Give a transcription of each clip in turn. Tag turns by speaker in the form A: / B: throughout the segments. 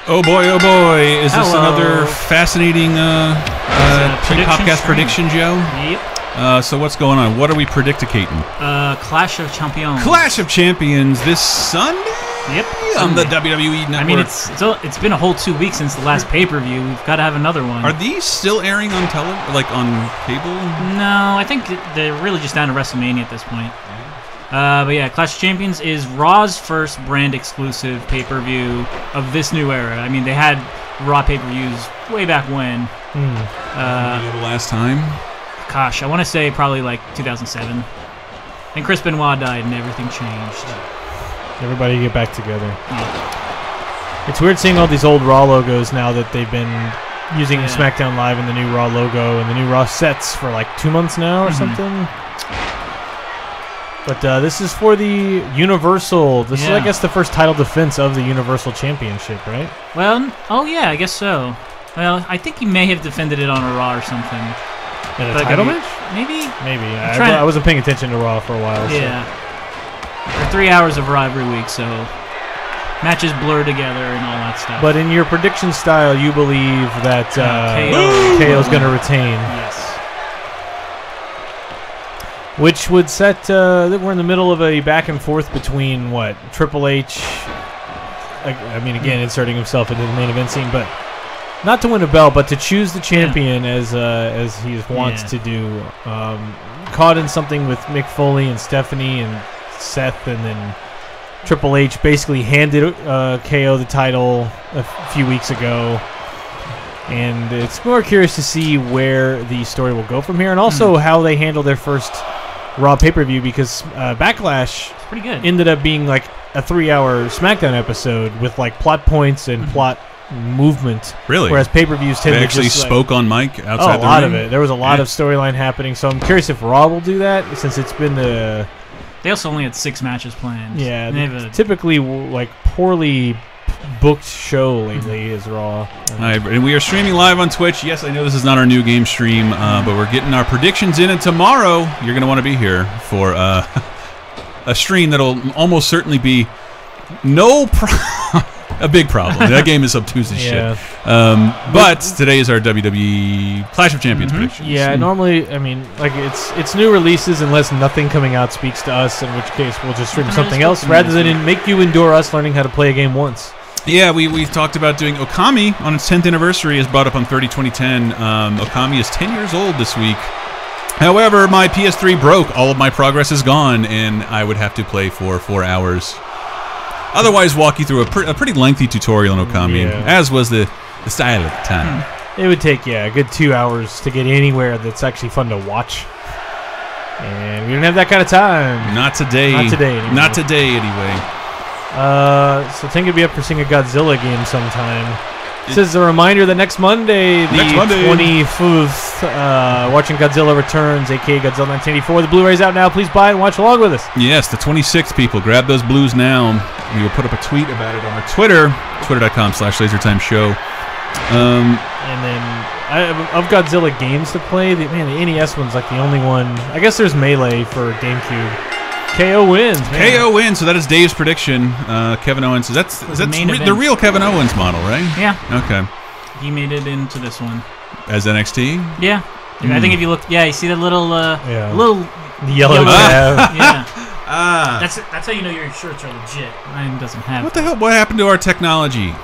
A: Oh boy, is this another fascinating podcast prediction, Joe?
B: Yep.
A: So what's going on? What are we predicating?
B: Clash of Champions.
A: Clash of Champions this Sunday?
B: Yep.
A: On the WWE Network.
B: I mean, it's been a whole 2 weeks since the last pay-per-view. We've got to have another one.
A: Are these still airing on on cable?
B: No, I think they're really just down to WrestleMania at this point. But yeah, Clash of Champions is Raw's first brand exclusive pay-per-view of this new era. I mean, they had Raw pay-per-views way back when.
A: The last time?
B: Gosh, I want to say probably like 2007. And Chris Benoit died and everything changed.
C: Everybody get back together.
B: Yeah.
C: It's weird seeing all these old Raw logos now that they've been using SmackDown Live and the new Raw logo and the new Raw sets for like 2 months now or something. But this is for the Universal. This is, I guess, the first title defense of the Universal Championship, right?
B: Well, yeah, I guess so. Well, I think he may have defended it on a Raw or something.
C: In a title match?
B: Maybe.
C: Maybe. I wasn't paying attention to Raw for a while.
B: Yeah. There are 3 hours of Raw every week, so matches blur together and all that stuff.
C: But in your prediction style, you believe that KO's going to retain.
B: Yes.
C: Which would set, we're in the middle of a back and forth between, Triple H, I mean, again, inserting himself into the main event scene, but not to win a belt, but to choose the champion as he wants to do. Caught in something with Mick Foley and Stephanie and Seth, and then Triple H basically handed KO the title a few weeks ago. And it's more curious to see where the story will go from here, and also how they handle their first Raw pay-per-view, because Backlash
B: pretty good.
C: Ended up being like a 3-hour SmackDown episode with like plot points and plot movement.
A: Really?
C: Whereas pay-per-views tend
A: they
C: to
A: actually
C: just,
A: spoke on mic outside the ring?
C: A lot of it. There was a lot of storyline happening, so I'm curious if Raw will do that, since it's been the...
B: They also only had 6 matches planned.
C: Yeah, typically like poorly booked show lately is Raw.
A: And we are streaming live on Twitch. Yes, I know this is not our new game stream, but we're getting our predictions in, and tomorrow you're going to want to be here for a stream that'll almost certainly be a big problem. That game is obtuse as shit. But today is our WWE Clash of Champions predictions.
C: Yeah, normally, I mean, like it's new releases unless nothing coming out speaks to us, in which case we'll just stream something else rather than make you endure us learning how to play a game once.
A: Yeah, we talked about doing Okami on its 10th anniversary, is brought up on 30-2010. Okami is 10 years old this week. However, my PS3 broke. All of my progress is gone, and I would have to play for 4 hours. Otherwise, walk you through a pretty lengthy tutorial on Okami, as was the style at the time.
C: It would take, a good 2 hours to get anywhere that's actually fun to watch. And we don't have that kind of time.
A: Not today.
C: Not today, anyway.
A: Not today, anyway.
C: So Ting could be up for seeing a Godzilla game sometime. This is a reminder that next Monday, the 24th, watching Godzilla Returns, a.k.a. Godzilla 1984. The Blu-ray's out now. Please buy it and watch along with us.
A: Yes, the 26th, people. Grab those blues now. We will put up a tweet about it on our Twitter, twitter.com/LaserTimeShow.
C: And then, of Godzilla games to play, the NES one's like the only one. I guess there's Melee for GameCube. KO wins. Man.
A: KO wins. So that is Dave's prediction. Kevin Owens. Is that the real Kevin Owens model, right?
B: Yeah.
A: Okay.
B: He made it into this one
A: as NXT.
B: Yeah. I think if you look, you see the little, little
C: yellow tab.
B: Yeah. That's how you know your shirts are legit. Mine doesn't have.
A: What the hell? What happened to our technology?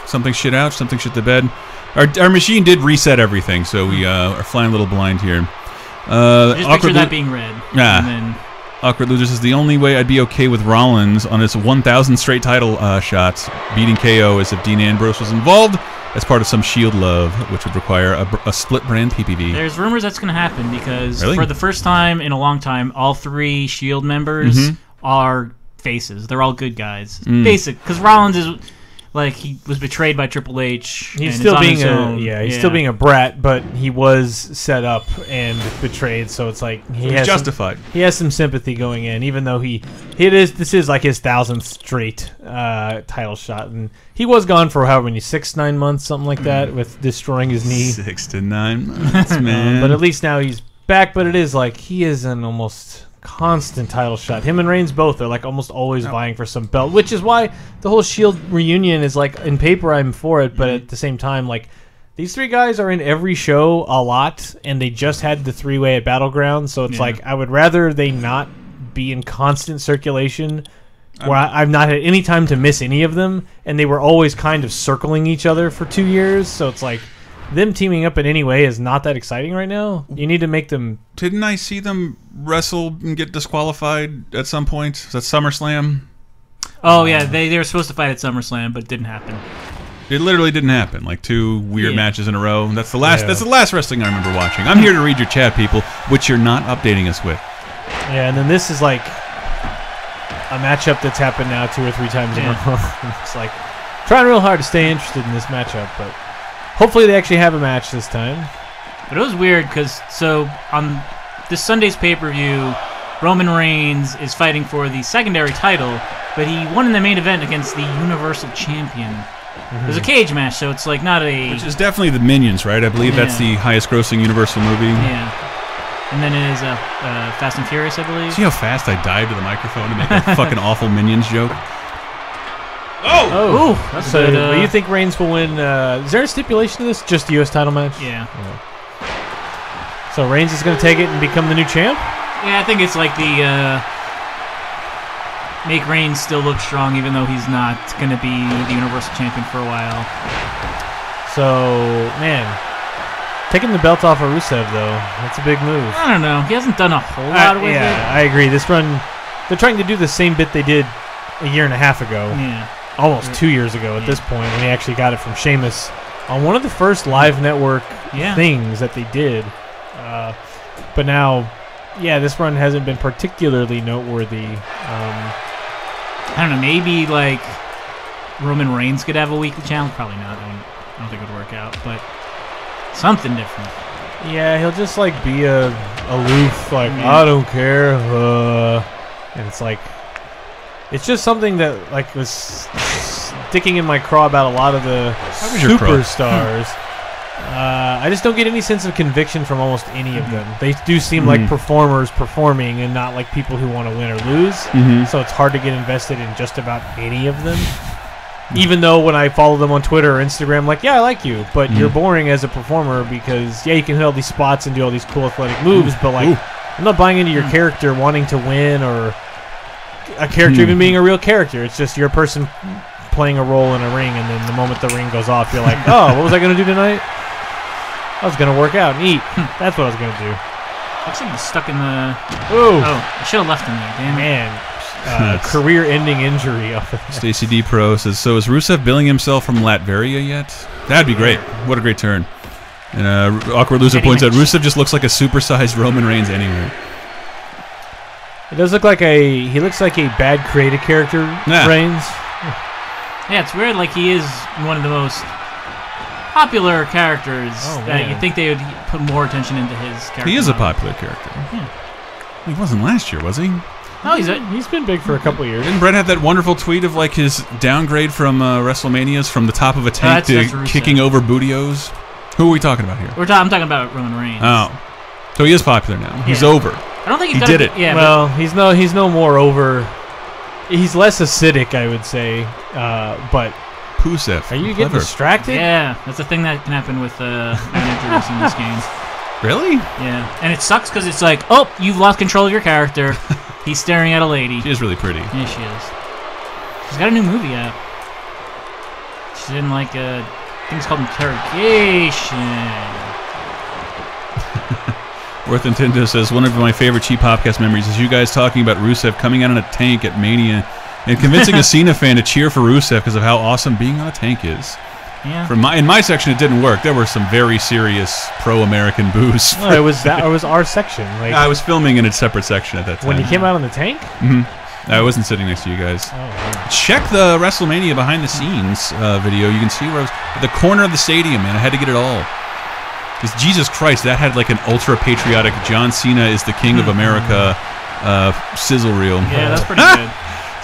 A: Something shit out. Something shit the bed. Our machine did reset everything, so we are flying a little blind here.
B: Just picture that being red. And then
A: Awkward Losers is the only way I'd be okay with Rollins on his 1,000 straight title shots. Beating KO as if Dean Ambrose was involved as part of some Shield love, which would require a split brand PPV.
B: There's rumors that's going to happen because for the first time in a long time, all 3 Shield members are faces. They're all good guys. Basic, because Rollins is... Like, he was betrayed by Triple H.
C: He's still being still being a brat, but he was set up and betrayed. So it's like
A: he's justified.
C: He has some sympathy going in, even though this is like his 1,000th straight title shot, and he was gone for however many 6-9 months, something like that, with destroying his knee.
A: 6 to 9 months, man.
C: But at least now he's back. But it is like he is in almost constant title shot. Him and Reigns both are like almost always vying for some belt, which is why the whole Shield reunion is like, in paper I'm for it, but at the same time, like, these three guys are in every show a lot, and they just had the three-way at Battleground, so it's like I would rather they not be in constant circulation where I've not had any time to miss any of them, and they were always kind of circling each other for 2 years, so it's like them teaming up in any way is not that exciting right now. You need to make them...
A: Didn't I see them wrestle and get disqualified at some point? Is that SummerSlam?
B: Oh, yeah, they were supposed to fight at SummerSlam, but it didn't happen.
A: It literally didn't happen. Like 2 weird matches in a row. That's the last. That's the last wrestling I remember watching. I'm here to read your chat, people, which you're not updating us with.
C: Yeah, and then this is like a matchup that's happened now 2 or 3 times in a row. It's like trying real hard to stay interested in this matchup, but hopefully they actually have a match this time.
B: But it was weird because on this Sunday's pay-per-view, Roman Reigns is fighting for the secondary title, but he won in the main event against the Universal Champion. It was a cage match, so it's like not a...
A: Which is definitely the Minions, right? I believe that's the highest-grossing Universal movie.
B: Yeah. And then it is Fast and Furious, I believe.
A: See how fast I dived to the microphone to make a fucking awful Minions joke?
C: Oh! That's so do you think Reigns will win? Is there a stipulation to this? Just the U.S. title match?
B: Yeah.
C: So Reigns is going to take it and become the new champ?
B: Yeah, I think it's like the... make Reigns still look strong, even though he's not going to be the Universal Champion for a while.
C: So, man, taking the belt off of Rusev, though, that's a big move.
B: I don't know. He hasn't done a whole lot with it.
C: Yeah, I agree. This run, they're trying to do the same bit they did a year and a half ago.
B: Yeah.
C: Almost 2 years ago at this point, when he actually got it from Sheamus on one of the first live network things that they did. But now, yeah, this run hasn't been particularly noteworthy.
B: I don't know, maybe like Roman Reigns could have a weekly challenge. Probably not. I don't think it would work out, but something different.
C: Yeah, he'll just like be aloof, like I don't care, and it's like it's just something that like was sticking in my craw about a lot of the superstars. I just don't get any sense of conviction from almost any of them. They do seem like performers performing and not like people who want to win or lose. So it's hard to get invested in just about any of them. Even though when I follow them on Twitter or Instagram, like, yeah, I like you, but you're boring as a performer because, yeah, you can hit all these spots and do all these cool athletic moves, but like, I'm not buying into your character wanting to win or a character even being a real character. It's just you're a person playing a role in a ring, and then the moment the ring goes off, you're like, oh, what was I going to do tonight? I was going to work out and eat. That's what I was going to do.
B: Looks like he's stuck in the...
C: Ooh.
B: Oh, I should have left him there, damn it.
C: Man, career-ending injury off of that.
A: Stacey D. Pro says, so is Rusev billing himself from Latveria yet? That'd be great. What a great turn. And Awkward Loser points out, Rusev just looks like a supersized Roman Reigns anywhere.
C: It does look like he looks like a bad creative character, Reigns.
B: Yeah, it's weird. Like, he is one of the most popular characters that you think they would put more attention into his character.
A: He is a popular character. Yeah. He wasn't last year, was he?
B: No,
C: he's been big for a couple years.
A: Didn't Brett have that wonderful tweet of like his downgrade from WrestleManias from the top of a tank to kicking over Bootios? Who are we talking about here?
B: I'm talking about Roman Reigns.
A: Oh, so he is popular now. Yeah. He's over.
B: I don't think
A: he did it.
B: Yeah,
C: well, he's no more over. He's less acidic, I would say. But
A: Pusev,
C: are you getting distracted?
B: Yeah, that's a thing that can happen with managers in this game.
A: Really?
B: Yeah, and it sucks because it's like, oh, you've lost control of your character. He's staring at a lady.
A: She is really pretty.
B: Yeah, she is. She's got a new movie out. She's in like a thing's called Interrogation.
A: Worth Nintendo says, one of my favorite cheap podcast memories is you guys talking about Rusev coming out on a tank at Mania and convincing a Cena fan to cheer for Rusev because of how awesome being on a tank is. Yeah. In my section, it didn't work. There were some very serious pro-American boos.
C: No, it was our section. Like,
A: I was filming in a separate section at that time.
C: When he came out on the tank?
A: I wasn't sitting next to you guys.
C: Oh, wow.
A: Check the WrestleMania behind the scenes video. You can see where I was at the corner of the stadium, man. I had to get it all. Because Jesus Christ, that had like an ultra-patriotic John Cena is the King of America sizzle reel.
B: Yeah, that's pretty good.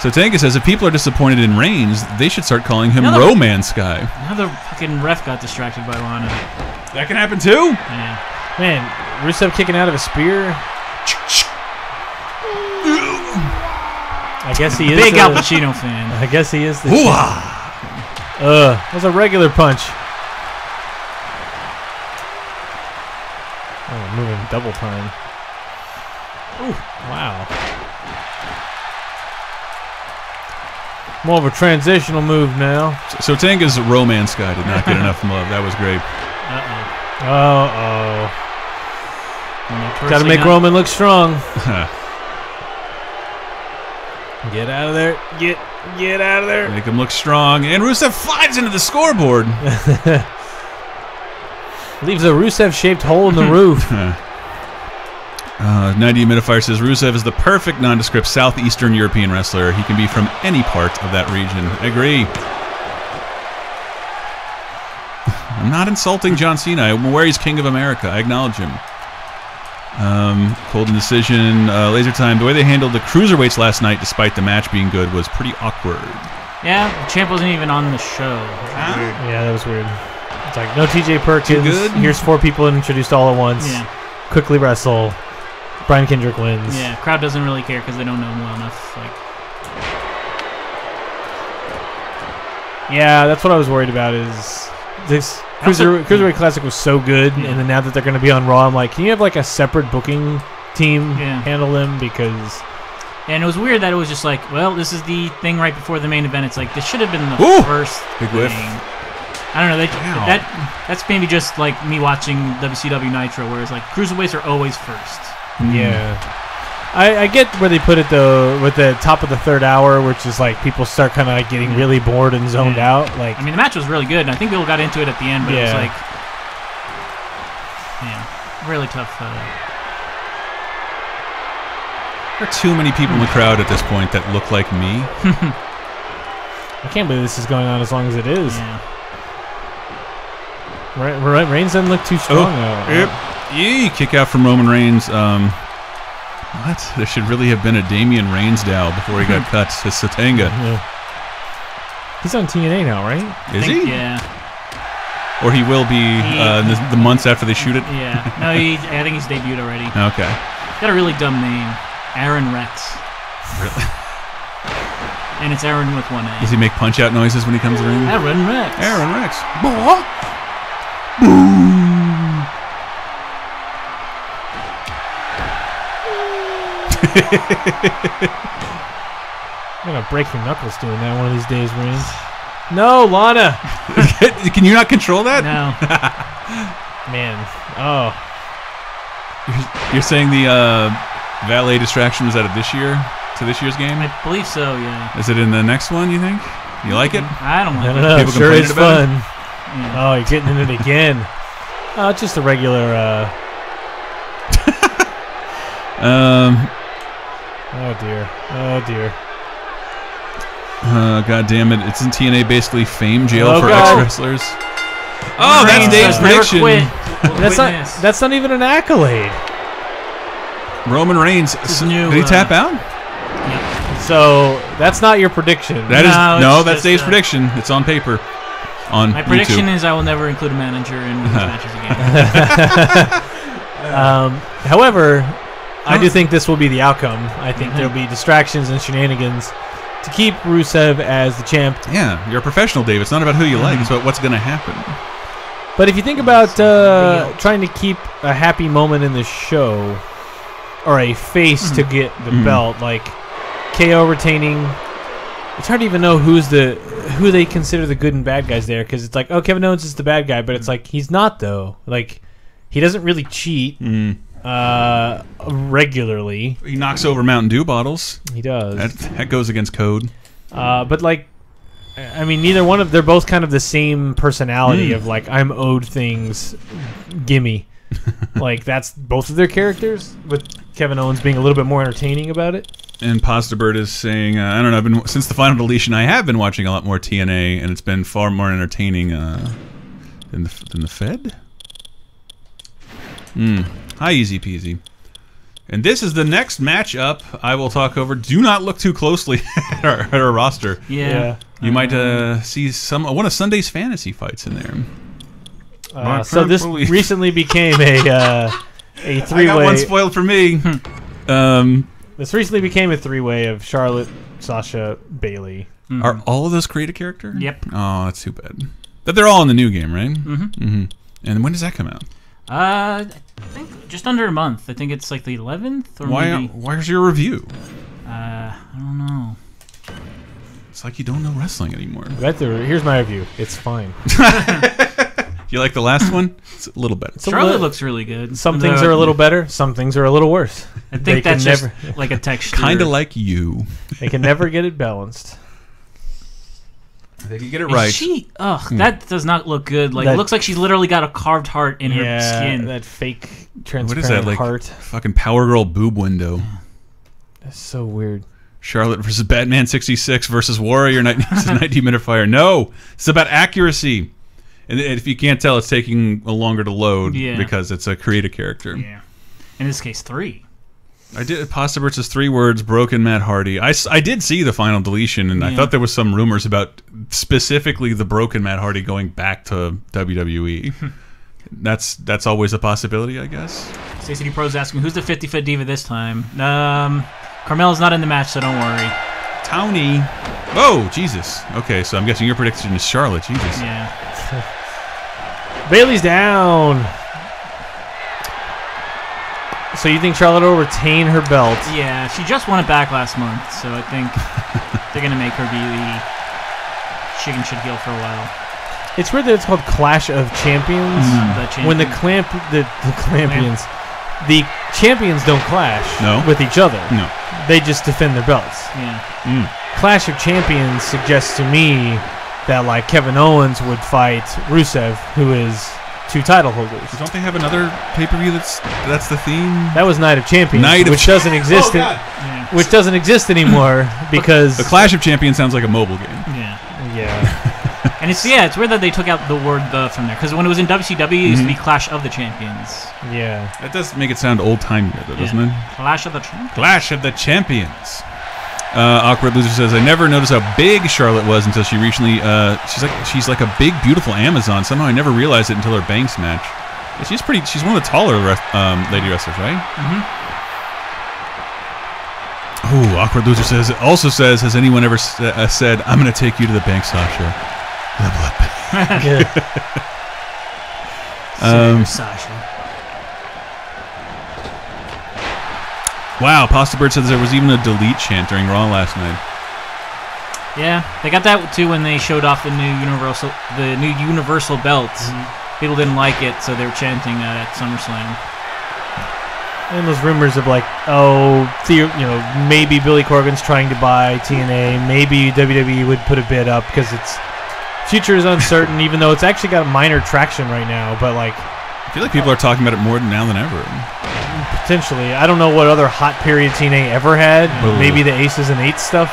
A: So Tanka says, if people are disappointed in Reigns, they should start calling him Romance Guy.
B: Now the fucking ref got distracted by Lana.
A: That can happen too?
B: Yeah.
C: Man, Rusev kicking out of a spear. I guess he is
B: Big Al Pacino fan.
C: I guess he is the
A: Ooh-ah.
C: that was a regular punch. Oh, moving double time. Ooh, wow. More of a transitional move now.
A: So Tanga's romance guy did not get enough love. That was great.
C: Got to make Roman look strong. Get out of there. Get out of there.
A: Make him look strong. And Rusev flies into the scoreboard.
C: Leaves a Rusev-shaped hole in the roof.
A: 90 Humidifier says Rusev is the perfect nondescript Southeastern European wrestler. He can be from any part of that region. I agree. I'm not insulting John Cena. I'm aware he's King of America. I acknowledge him. Cold Indecision, Laser Time. The way they handled the cruiserweights last night, despite the match being good, was pretty awkward.
B: Yeah, the champ wasn't even on the show.
C: Yeah, that was weird. It's like, no TJ Perkins.
A: Good?
C: Here's 4 people introduced all at once.
B: Yeah.
C: Quickly wrestle. Brian Kendrick wins.
B: Yeah, crowd doesn't really care because they don't know him well enough. Like,
C: yeah, that's what I was worried about. Is this Cruiserweight Classic was so good, and then now that they're going to be on Raw, I'm like, can you have like a separate booking team handle them? Because
B: and it was weird that it was just like, well, this is the thing right before the main event. It's like this should have been the first
A: big
B: thing.
A: whiff.
B: I don't know. That's maybe just like me watching WCW Nitro, where it's like cruiserweights are always first.
C: Yeah. I get where they put it, though, with the top of the third hour, which is like people start kind of like getting really bored and zoned out. Like,
B: I mean, the match was really good, and I think people got into it at the end, but it was like, really tough.
A: There are too many people in the crowd at this point that look like me.
C: I can't believe this is going on as long as it is.
B: Yeah.
C: Reigns doesn't look too strong, though.
A: Yep. Yee, kick out from Roman Reigns. What? There should really have been a Damian Reigns Dow before he got cut to Satanga.
C: Yeah. He's on TNA now, right?
A: Is he?
B: Yeah.
A: Or he will be the months after they shoot it?
B: Yeah. No, I think he's debuted already.
A: Okay.
B: He's got a really dumb name. Aaron Rex.
A: Really?
B: And it's Aaron with one A.
A: Does he make punch-out noises when he comes in?
B: Aaron Rex.
A: Aaron Rex.
C: I'm gonna break your knuckles doing that one of these days, Reigns. No, Lana.
A: Can you not control that?
B: No.
C: Man. Oh.
A: You're saying the valet distraction was out of this year's game?
B: I believe so, yeah.
A: Is it in the next one, you think? You like it?
B: I don't like
C: I don't
B: it.
C: know.
A: People
C: Sure is
A: complaining
C: fun.
B: Yeah.
C: Oh, you're getting in it again. It's just a regular. Oh dear. Oh dear.
A: God damn it. Isn't TNA basically fame jail
C: Oh,
A: for
C: God.
A: ex-wrestlers? Oh, that's
B: Reigns
A: Dave's
B: says never
A: prediction.
B: quit.
C: That's not even an accolade.
A: Roman Reigns.
B: This is new,
A: Did he tap out?
B: Yep.
C: So that's not your prediction.
A: That is
B: No, it's
A: that's
B: just,
A: Dave's prediction. It's on paper. On
B: My prediction
A: YouTube.
B: is I will never include a manager in women's matches again.
C: However, I do think this will be the outcome. I think there'll be distractions and shenanigans to keep Rusev as the champ.
A: Yeah, you're a professional, Dave. It's not about who you like. It's about what's going to happen.
C: But if you think about trying to keep a happy moment in the show, or a face to get the belt, like KO retaining, it's hard to even know who they consider the good and bad guys there, because it's like, oh, Kevin Owens is the bad guy, but it's like he's not, though. Like, he doesn't really cheat regularly.
A: He knocks over Mountain Dew bottles.
C: He does.
A: That goes against code.
C: But like, I mean, they're both kind of the same personality of like, I'm owed things, gimme. Like, that's both of their characters, with Kevin Owens being a little bit more entertaining about it.
A: And Pasta Bird is saying, I don't know, since the final deletion, I have been watching a lot more TNA, and it's been far more entertaining than the Fed. Hi, easy peasy. And this is the next matchup I will talk over. Do not look too closely at our roster.
B: Yeah.
A: You might see one of Sunday's fantasy fights in there.
C: So this recently became a three-way.
A: I got one spoiled for me.
C: This recently became a three-way of Charlotte, Sasha, Bailey.
A: Are all of those create a character?
B: Yep.
A: Oh, that's too bad. But they're all in the new game, right? And when does that come out?
B: I think just under a month. I think it's like the 11th or maybe.
A: Where's your review?
B: I don't know.
A: It's like you don't know wrestling anymore.
C: Here's my review. It's fine.
A: You like the last one? It's a little better.
B: Charlotte looks really good.
C: Some things are a little better. Some things are a little worse.
B: I think that's just like a texture.
A: Kind of like you.
C: They can never get it balanced.
A: They can get it right.
B: That does not look good. Like, it looks like she's literally got a carved heart in her skin.
C: That fake transparent
A: what is that, like,
C: heart.
A: Fucking Power Girl boob window.
C: That's so weird.
A: Charlotte versus Batman 66 versus Warrior 90-minute fire. No, it's about accuracy. And if you can't tell, it's taking longer to load because it's a creative character.
B: Yeah. In this case, 3.
A: I did Pasta versus 3 words, broken Matt Hardy. I did see the final deletion, and I thought there was some rumors about specifically the broken Matt Hardy going back to WWE. That's always a possibility, I guess.
B: Stacey D Pro's asking, who's the 50-foot diva this time? Carmella's not in the match, so don't worry.
A: Tony. Oh, Jesus. Okay, so I'm guessing your prediction is Charlotte. Jesus.
B: Yeah.
C: Bailey's down. So you think Charlotte will retain her belt?
B: Yeah, she just won it back last month, so I think they're going to make her be the chicken shit heel for a while.
C: It's weird that it's called Clash of Champions. When the champions don't clash with each other. No. They just defend their belts.
B: Yeah.
C: Clash of Champions suggests to me that like Kevin Owens would fight Rusev, who is 2 title holders.
A: Don't they have another pay-per-view that's the theme?
C: That was Night of Champions, which doesn't exist. Which doesn't exist anymore because
A: the Clash of Champions sounds like a mobile game.
C: Yeah.
B: And it's weird that they took out the word "the" from there, because when it was in WCW, it used to be Clash of the Champions.
A: Yeah, that does make it sound old-timey, though, doesn't it?
B: Clash of the Champions.
A: Clash of the Champions. Awkward Loser says, I never noticed how big Charlotte was until she recently. She's like a big, beautiful Amazon. Somehow I never realized it until her Banks match. She's one of the taller lady wrestlers, right? Oh, Awkward Loser says. It also says, has anyone ever said, I'm going to take you to the bank, Sasha? The bloodbath.
B: Sasha.
A: Wow, Pasta Bird says there was even a delete chant during Raw last night.
B: Yeah, they got that too when they showed off the new Universal belts. People didn't like it, so they were chanting at SummerSlam.
C: And those rumors of like, maybe Billy Corgan's trying to buy TNA, maybe WWE would put a bid up because its future is uncertain, even though it's actually got minor traction right now. But like,
A: I feel like people are talking about it more now than ever.
C: Potentially, I don't know what other hot period TNA ever had. Maybe the Aces and Eights stuff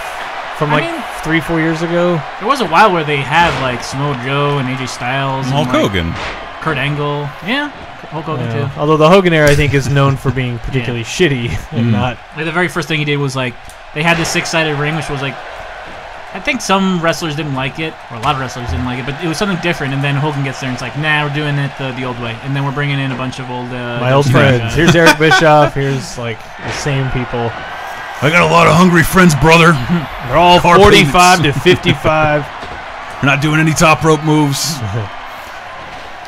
C: from 3-4 years ago.
B: There was a while where they had like Samoa Joe and AJ Styles, and
A: Hulk Hogan,
B: Kurt Angle. Yeah. Hulk Hogan too.
C: Although the Hogan era, I think, is known for being particularly shitty and not.
B: Like the very first thing he did was like they had this 6-sided ring, which was like, I think some wrestlers didn't like it, or a lot of wrestlers didn't like it, but it was something different. And then Hogan gets there and it's like, nah, we're doing it the old way. And then we're bringing in a bunch of old
C: my old friends. Here's Eric Bischoff. Here's like the same people.
A: I got a lot of hungry friends, brother.
C: They're all 45 to 55.
A: We're not doing any top rope moves.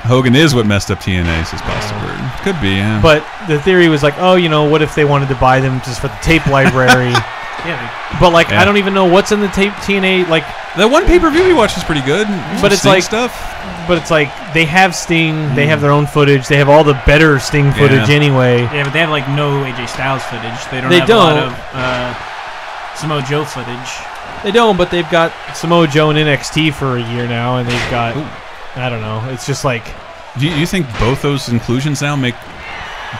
A: Hogan is what messed up TNA, says Pasta Bird. Could be, yeah.
C: But the theory was like, what if they wanted to buy them just for the tape library? But like, I don't even know what's in the tape TNA. Like
A: that one pay-per-view we watched was pretty good.
C: But it's like stuff. But it's like they have Sting, they have their own footage, they have all the better Sting footage anyway.
B: Yeah, but they have like no AJ Styles footage. They don't have a lot of Samoa Joe footage.
C: They don't, but they've got Samoa Joe in NXT for a year now, and they've got I don't know. It's just like.
A: Do you think both those inclusions now make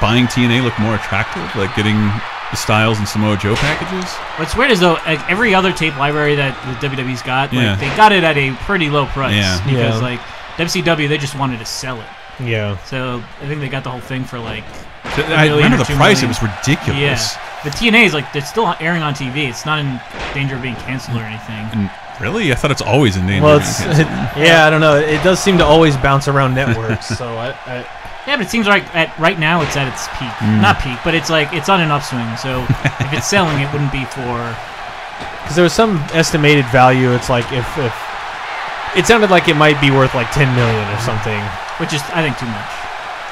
A: buying TNA look more attractive? Like getting the Styles and Samoa Joe packages?
B: What's weird is though, like, every other tape library that the WWE's got, like, they got it at a pretty low price. Because like WCW, they just wanted to sell it.
C: Yeah.
B: So I think they got the whole thing for like.
A: I remember the price; it was ridiculous.
B: Yeah. The TNA is like it's still airing on TV. It's not in danger of being canceled or anything.
A: Really? I thought it's always in danger.
C: Well, I don't know. It does seem to always bounce around networks. So
B: yeah, but it seems like right now it's at its peak. Not peak, but it's like it's on an upswing. So if it's selling, it wouldn't be for
C: because there was some estimated value. It's like if it sounded like it might be worth like 10 million or something,
B: which is I think too much.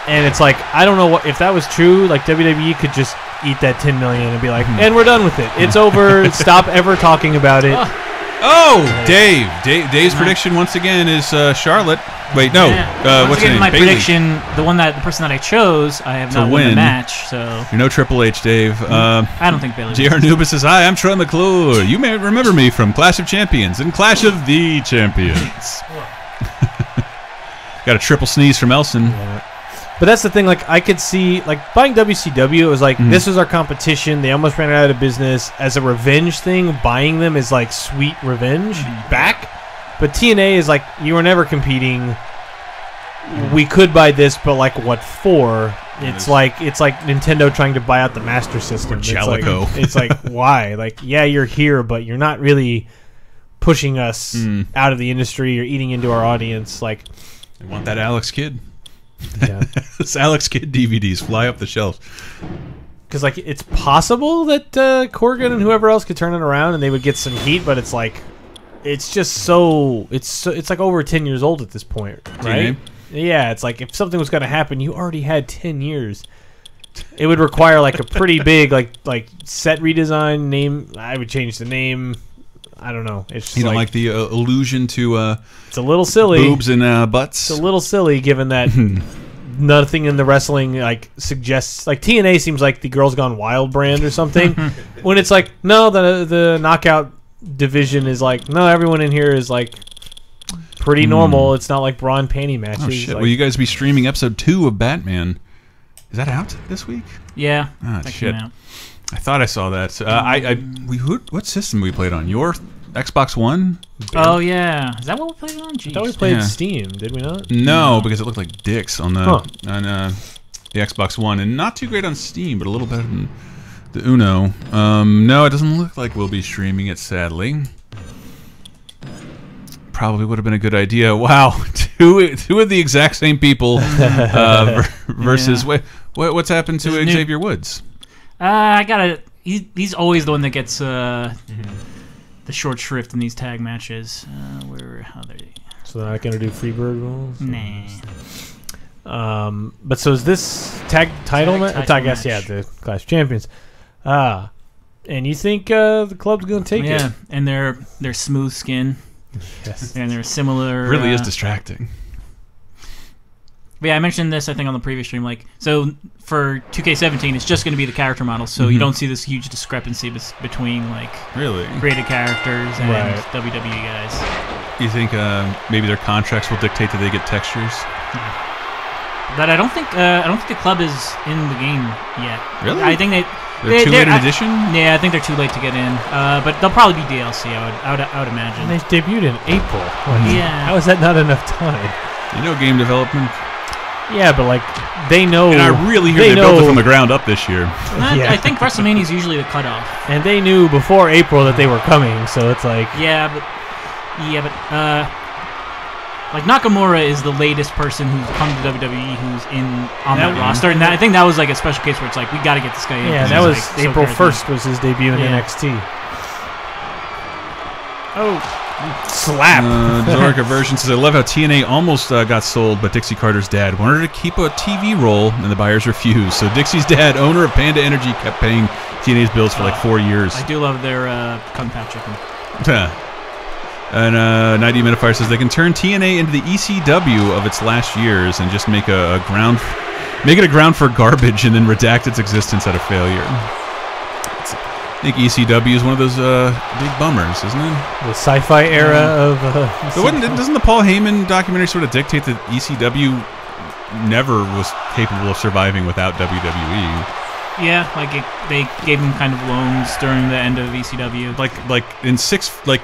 C: And it's like I don't know what if that was true. Like WWE could just eat that 10 million and be like, and we're done with it. It's over. Stop ever talking about it.
A: Oh, Dave's prediction once again is Charlotte. Wait, no. What's her name?
B: My
A: Bayley.
B: prediction, the person that I chose, I have not won the match. So
A: you're no Triple H, Dave.
B: I don't think Bayley.
A: JR Nubis says, "Hi, I'm Troy McClure. You may remember me from Clash of Champions and Clash of the Champions." Got a triple sneeze from Elson.
C: Yeah. But that's the thing, like, I could see, like, buying WCW, it was like, this was our competition, they almost ran out of business. As a revenge thing, buying them is, like, sweet revenge back. But TNA is like, you were never competing. We could buy this, but, like, what for? It's like Nintendo trying to buy out the Master System.
A: Or Jalico.
C: It's like, why? Like, yeah, you're here, but you're not really pushing us out of the industry. You're eating into our audience. Like,
A: I want that Alex Kidd.
C: Yeah.
A: This Alex Kidd DVDs fly up the shelves.
C: Because like it's possible that Corgan and whoever else could turn it around and they would get some heat, but it's like it's just it's like over 10 years old at this point, right? Yeah, it's like if something was going to happen, you already had 10 years. It would require like a pretty big like set redesign. Name, I would change the name. I don't know. It's just
A: you don't like the allusion to
C: it's a little silly
A: boobs and butts.
C: It's a little silly given that nothing in the wrestling like suggests like TNA seems like the Girls Gone Wild brand or something. When it's like no, the knockout division is like no, everyone in here is like pretty normal. It's not like bra and panty matches.
A: Oh shit!
C: Like,
A: Will you guys be streaming episode 2 of Batman? Is that out this week?
B: Yeah.
A: Ah, shit. I thought I saw that. What system we played on? Your Xbox One?
B: Oh yeah, is that what we played on? Jeez.
C: I thought we played Steam. Did we not?
A: No, because it looked like dicks on the Xbox One, and not too great on Steam, but a little better than the Uno. No, it doesn't look like we'll be streaming it. Sadly, probably would have been a good idea. Wow, two of the exact same people versus what's happened to Xavier Woods?
B: I gotta. He's always the one that gets the short shrift in these tag matches. How they?
C: So they're not gonna do Freebird rules.
B: Nah.
C: But so is this tag title match? I guess match. The Clash of Champions. And you think the club's gonna take it?
B: Yeah, and their smooth skin.
C: Yes.
B: And they're similar.
A: Really is distracting.
B: But yeah, I mentioned this I think on the previous stream. Like, so for 2K17, it's just going to be be the character models, so you don't see this huge discrepancy between like created characters and WWE guys.
A: You think maybe their contracts will dictate that they get textures?
B: But I don't think the club is in the game yet.
A: Really?
B: I think
A: they're too late in edition.
B: Yeah, I think they're too late to get in. But they'll probably be DLC. I would imagine.
C: And they debuted in April.
B: Yeah.
C: How is that not enough time?
A: You know, game development.
C: Yeah, but like they know.
A: And I really hear they built it from the ground up this year.
B: I think WrestleMania is usually the cutoff.
C: And they knew before April that they were coming, so it's like.
B: Yeah, but like Nakamura is the latest person who's come to WWE who's on that roster, and I think that was like a special case where it's like we got to get this guy in.
C: Yeah, that was like, April 1st was his debut in NXT. Oh. Slap.
A: Zorka version says, I love how TNA almost got sold, but Dixie Carter's dad wanted to keep a TV role, and the buyers refused. So Dixie's dad, owner of Panda Energy, kept paying TNA's bills for like 4 years.
B: I do love their Kung Pao chicken.
A: And 90 Minifire says they can turn TNA into the ECW of its last years and just make it a ground for garbage and then redact its existence out of failure. I think ECW is one of those big bummers, isn't it?
C: The sci-fi era of.
A: Doesn't the Paul Heyman documentary sort of dictate that ECW never was capable of surviving without WWE?
B: Yeah, like they gave him kind of loans during the end of ECW,
A: like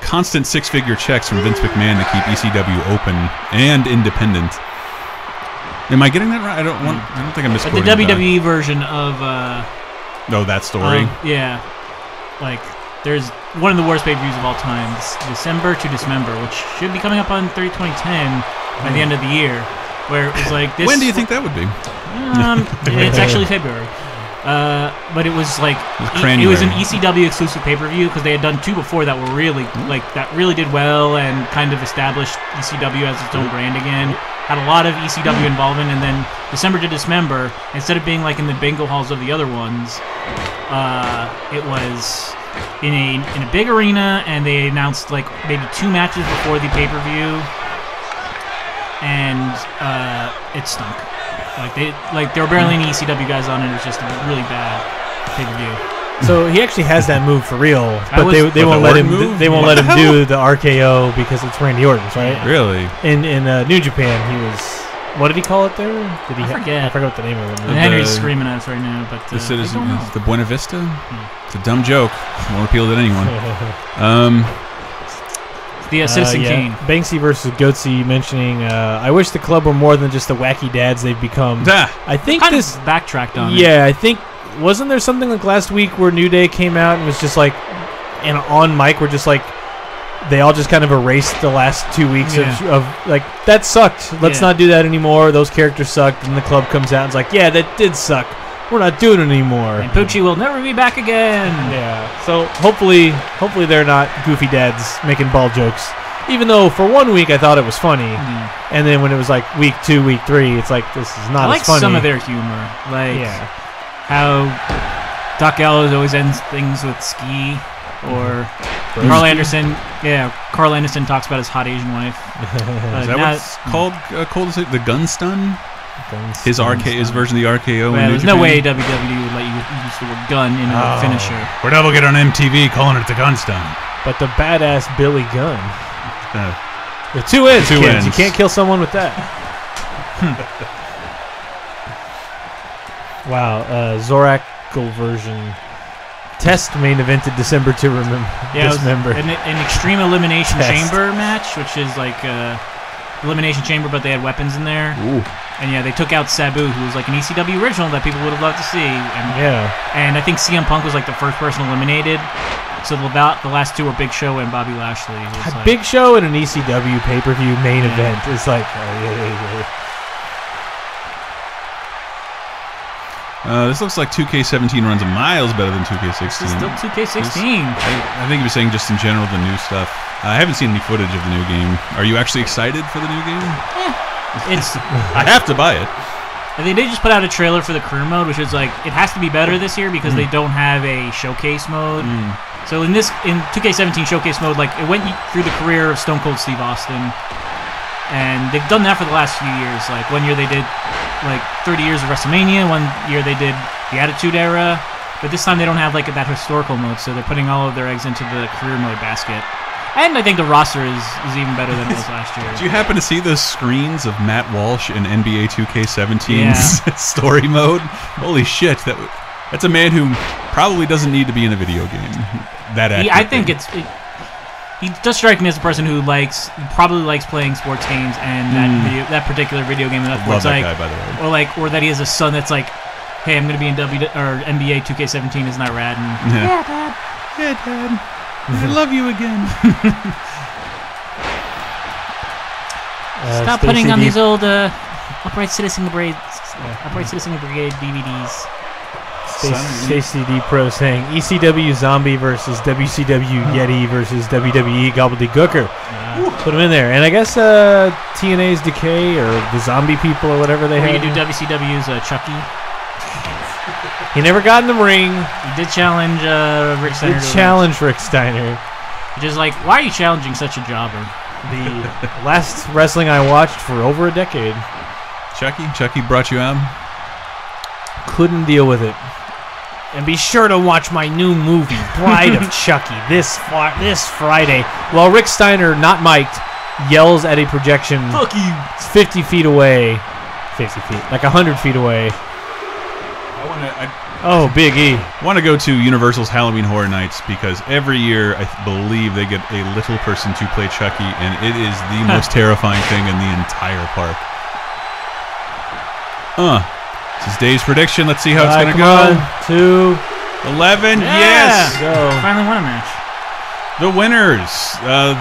A: constant six-figure checks from Vince McMahon to keep ECW open and independent. Am I getting that right? I don't think I'm misquoting.
B: But the WWE version of.
A: That story.
B: Yeah. Like, there's one of the worst pay-per-views of all time, December to Dismember, which should be coming up on 2010 by the end of the year, where it was like this.
A: When do you think that would be?
B: It's actually February. But it was like it was an ECW exclusive pay-per-view because they had done 2 before that were really that really did well and kind of established ECW as its own brand again. Had a lot of ECW involvement, and then December to Dismember, instead of being like in the bingo halls of the other ones, it was in a big arena, and they announced like maybe 2 matches before the pay-per-view, and it stunk. Like there were barely any ECW guys on it. It was just a really bad pay-per-view.
C: So he actually has that move for real, but they won't let him. They won't let him do the RKO because it's Randy Orton's, right?
A: Really?
C: In New Japan, he was. What did he call it there? Did he?
B: I forget.
C: I forgot what the name of it.
B: And Henry's screaming at us right now, but
A: the citizen, the Buena Vista. It's a dumb joke. Won't appeal to anyone.
B: The Citizen Kane.
C: Banksy versus Goatsy mentioning, I wish the club were more than just the wacky dads they've become. I think
B: kind
C: this
B: of backtracked on it.
C: Yeah, I think wasn't there something like last week where New Day came out and was just like, and on mic were just like, they all just kind of erased the last 2 weeks of like, that sucked. Let's not do that anymore. Those characters sucked. And the club comes out and is like, yeah, that did suck. We're not doing it anymore.
B: And Poochie will never be back again.
C: Yeah. So hopefully they're not goofy dads making ball jokes. Even though for 1 week I thought it was funny, and then when it was like week 2, week 3, it's like this is not as funny.
B: I like some of their humor, like how Doc Gallows always ends things with ski, or Carl Anderson. Yeah, Carl Anderson talks about his hot Asian wife.
A: Is that what's called? The gun stun. His version of the RKO.
B: Well, there's no way WWE would let you use the word gun in a finisher.
A: We're never get on MTV calling it the gun stun.
C: But the badass Billy Gunn. The 2 ends, kids. You can't kill someone with that. Wow, Zorakle version. Test main evented December to Dismember.
B: An Extreme Elimination Chamber match, which is like Elimination Chamber, but they had weapons in there.
A: Ooh.
B: And yeah, they took out Sabu, who was like an ECW original that people would have loved to see. And I think CM Punk was like the first person eliminated. So the last 2 were Big Show and Bobby Lashley.
C: Big Show and an ECW pay-per-view main event. It's like,
A: this looks like 2K17 runs miles better than 2K16.
B: It's still 2K16.
A: I think he was saying just in general the new stuff. I haven't seen any footage of the new game. Are you actually excited for the new game? I have to buy it.
B: I think they just put out a trailer for the career mode, which is like, it has to be better this year because they don't have a showcase mode. So in 2K17 showcase mode, like it went through the career of Stone Cold Steve Austin, and they've done that for the last few years. Like 1 year they did like 30 years of WrestleMania, 1 year they did the Attitude Era, but this time they don't have like that historical mode, so they're putting all of their eggs into the career mode basket. And I think the roster is even better than it was last year.
A: Did you happen to see those screens of Matt Walsh in NBA 2K17's story mode? Holy shit, that's a man who probably doesn't need to be in a video game.
B: I think he does strike me as a person who probably likes playing sports games and that particular video game enough.
A: Love that guy, by the way.
B: Or that he has a son that's like, hey, I'm going to be in NBA 2K17, isn't that rad? And, yeah, Dad.
A: Yeah, Dad. I love you again.
B: Stop putting on these old Upright Citizen Brigade DVDs.
C: Stacey D Pro saying ECW Zombie versus WCW Yeti versus WWE Gobbledygooker. Put them in there, and I guess TNA's Decay or the Zombie People or whatever they had.
B: You do WCW's Chucky.
C: He never got in the ring.
B: He did challenge Rick Steiner. Which is like, why are you challenging such a jobber?
C: The last wrestling I watched for over a decade.
A: Chucky brought you out?
C: Couldn't deal with it. And be sure to watch my new movie, Bride of Chucky, this Friday. While Rick Steiner, not mic'd, yells at a projection.
B: Fuck you.
C: 50 feet away. 50 feet. Like 100 feet away. Big E.
A: I want to go to Universal's Halloween Horror Nights because every year I believe they get a little person to play Chucky, and it is the most terrifying thing in the entire park. This is Dave's prediction. Let's see how it's going to go.
C: 2,
A: 11. Yes.
C: Go.
B: Finally won a match.
A: The winners,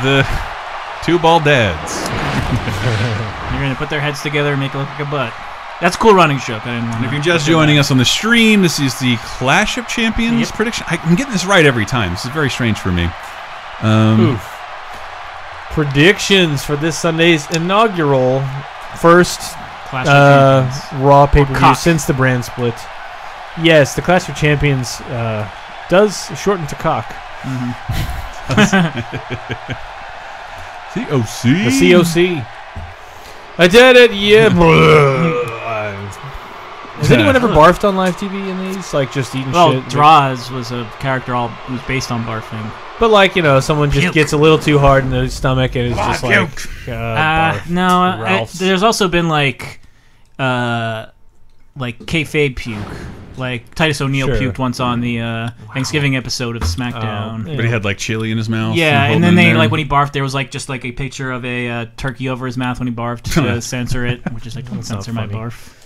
A: the 2 bald dads.
B: You're going to put their heads together and make it look like a butt. That's a cool running joke. I didn't want
A: And
B: to.
A: if you're just joining us on the stream, this is the Clash of Champions prediction. I'm getting this right every time. This is very strange for me.
C: Predictions for this Sunday's inaugural first
B: Clash of Champions.
C: Raw pay-per-view since the brand split. Yes, the Clash of Champions does shorten to cock.
A: COC.
C: The COC. I did it, yeah. Has anyone ever barfed on live TV in these? Like just eating shit?
B: Draws was a character who was based on barfing.
C: But like, you know, someone just gets a little too hard in the stomach and it's just like barf.
B: No, there's also been like kayfabe puke. Like Titus O'Neil puked once on the Thanksgiving episode of SmackDown.
A: But he had like chili in his mouth.
B: Yeah, and then they like when he barfed, there was like just like a picture of a turkey over his mouth when he barfed to censor it, which is like don't censor my barf.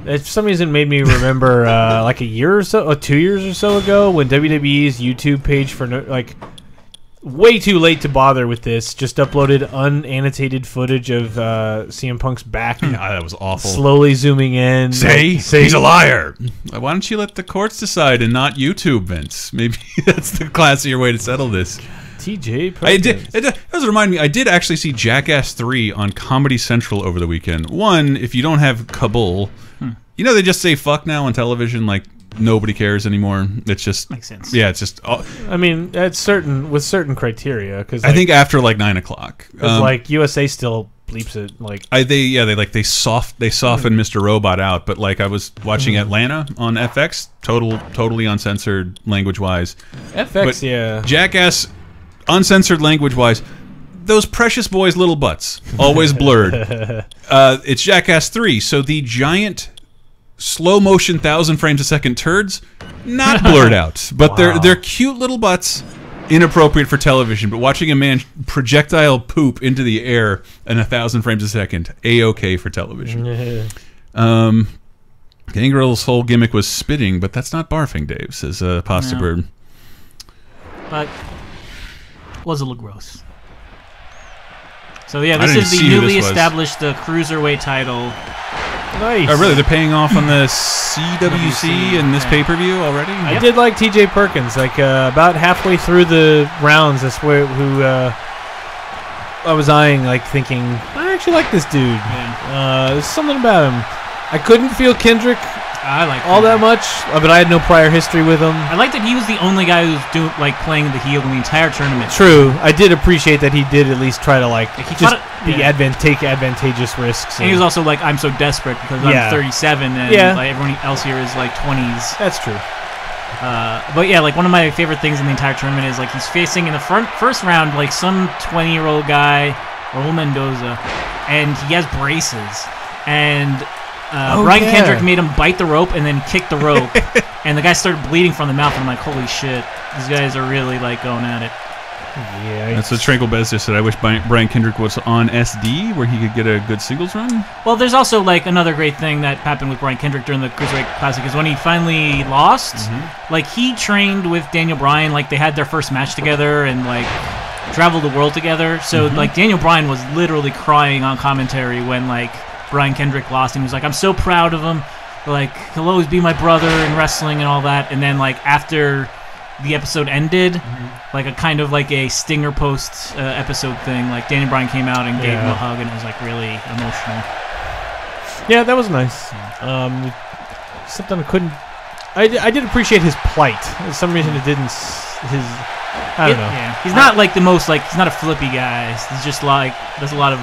C: It for some reason made me remember like a year or so, 2 years or so ago, when WWE's YouTube page for like way too late to bother with this, just uploaded unannotated footage of CM Punk's back.
A: Yeah, that was awful.
C: Slowly zooming in.
A: Say he's a liar. Why don't you let the courts decide and not YouTube, Vince? Maybe that's the classier way to settle this.
C: TJ
A: Perkins. It does remind me, I did actually see Jackass 3 on Comedy Central over the weekend. One, if you don't have Kabul, you know they just say fuck now on television, like nobody cares anymore. It's just
B: makes sense.
A: Yeah, it's just.
C: I mean, that's with certain criteria, because
A: I think after like 9 o'clock,
C: like USA still bleeps it. Like
A: they soften Mr. Robot out. But like I was watching Atlanta on FX, totally uncensored language wise.
C: FX,
A: but
C: yeah.
A: Jackass, uncensored language wise. Those precious boys' little butts always blurred. It's Jackass 3, so the giant slow motion 1,000 frames a second turds, not blurred out, but they're cute little butts, inappropriate for television. But watching a man projectile poop into the air in 1,000 frames a second, a-okay for television. Gangrel's whole gimmick was spitting, but that's not barfing, Dave, says Pasta Bird.
B: But was a little gross. So yeah, this is the newly established Cruiserweight title.
C: Nice.
A: Oh, really? They're paying off on the CWC and this pay-per-view already?
C: I did like TJ Perkins. Like about halfway through the rounds, that's who I was eyeing, like thinking, I actually like this dude. Yeah. There's something about him. I couldn't feel Kendrick all that much, but I had no prior history with him.
B: I like that he was the only guy who's playing the heel in the entire tournament.
C: True. I did appreciate that he did at least try to take advantageous risks.
B: And he was also like, I'm so desperate because I'm 37 and like, everyone else here is like 20s.
C: That's true.
B: But yeah, like one of my favorite things in the entire tournament is like he's facing in the first round like some 20-year-old guy, Raul Mendoza, and he has braces. And Brian Kendrick made him bite the rope and then kick the rope, and the guy started bleeding from the mouth. And I'm like, holy shit, these guys are really like going at it.
A: Yeah, that's what Tranquil Bez just said. I wish Brian Kendrick was on SD where he could get a good singles run.
B: Well, there's also like another great thing that happened with Brian Kendrick during the Cruiserweight Classic is when he finally lost. Like he trained with Daniel Bryan, like they had their first match together and like traveled the world together. So like Daniel Bryan was literally crying on commentary when like Brian Kendrick lost, and he was like, I'm so proud of him, like he'll always be my brother in wrestling and all that. And then like after the episode ended, like a kind of like a stinger post episode thing, like Daniel Bryan came out and gave him a hug, and it was like really emotional.
C: Yeah, that was nice. Something I couldn't. I did appreciate his plight. For some reason, it didn't. I don't know. Yeah,
B: he's not like the most like he's not a flippy guy. He's just like there's a lot of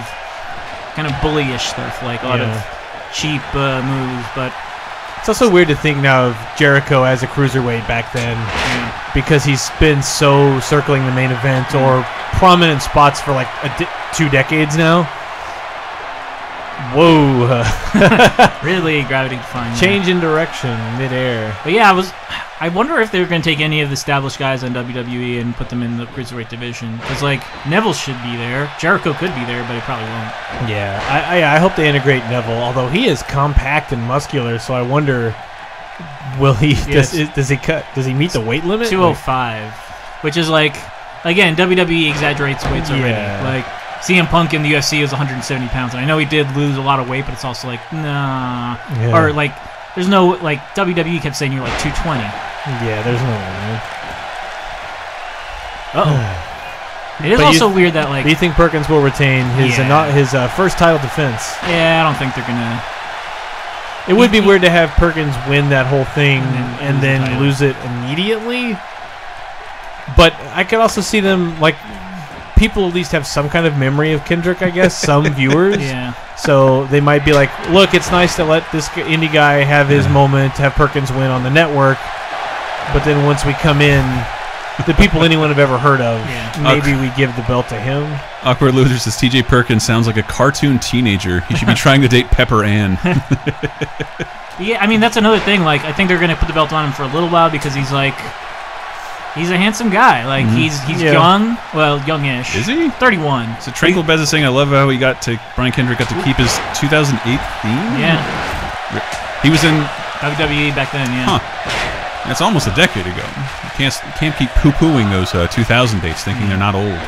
B: kind of bullyish stuff, like a lot of cheap moves, but
C: it's also weird to think now of Jericho as a cruiserweight back then, because he's been so circling the main event or prominent spots for like 2 decades now. Whoa!
B: Really gravity-defying.
C: Change in direction midair.
B: But yeah, I wonder if they were going to take any of the established guys on WWE and put them in the Cruiserweight division. Because, like, Neville should be there. Jericho could be there, but he probably won't.
C: Yeah, I hope they integrate Neville, although he is compact and muscular, so I wonder, will he, does he meet the weight limit?
B: 205, which is, like, again, WWE exaggerates weights already. Like, CM Punk in the UFC is 170 pounds, and I know he did lose a lot of weight, but it's also like, nah.
C: Yeah.
B: Or like, there's no, like, WWE kept saying you're like 220.
C: Yeah, there's no way.
B: Uh-oh. It is
C: But
B: also weird that, like...
C: Do you think Perkins will retain his first title defense?
B: Yeah, I don't think they're going to...
C: It would be weird to have Perkins win that whole thing and then
B: the
C: lose it immediately. But I could also see them, like, people at least have some kind of memory of Kendrick, I guess, some viewers.
B: Yeah.
C: So they might be like, look, it's nice to let this indie guy have his moment, have Perkins win on the network. But then once we come in, the people anyone have ever heard of, maybe we give the belt to him.
A: Awkward Loser says TJ Perkins sounds like a cartoon teenager. He should be trying to date Pepper Ann.
B: Yeah, I mean, that's another thing. Like, I think they're going to put the belt on him for a little while because he's like... He's a handsome guy. Like, he's young. Well, youngish.
A: Is he?
B: 31.
A: So Tranquil Bez is saying, I love how Brian Kendrick got to keep his 2008 theme?
B: Yeah.
A: He was in...
B: WWE back then, yeah.
A: Huh. That's almost a decade ago. You can't keep poo-pooing those 2000 dates thinking they're not old.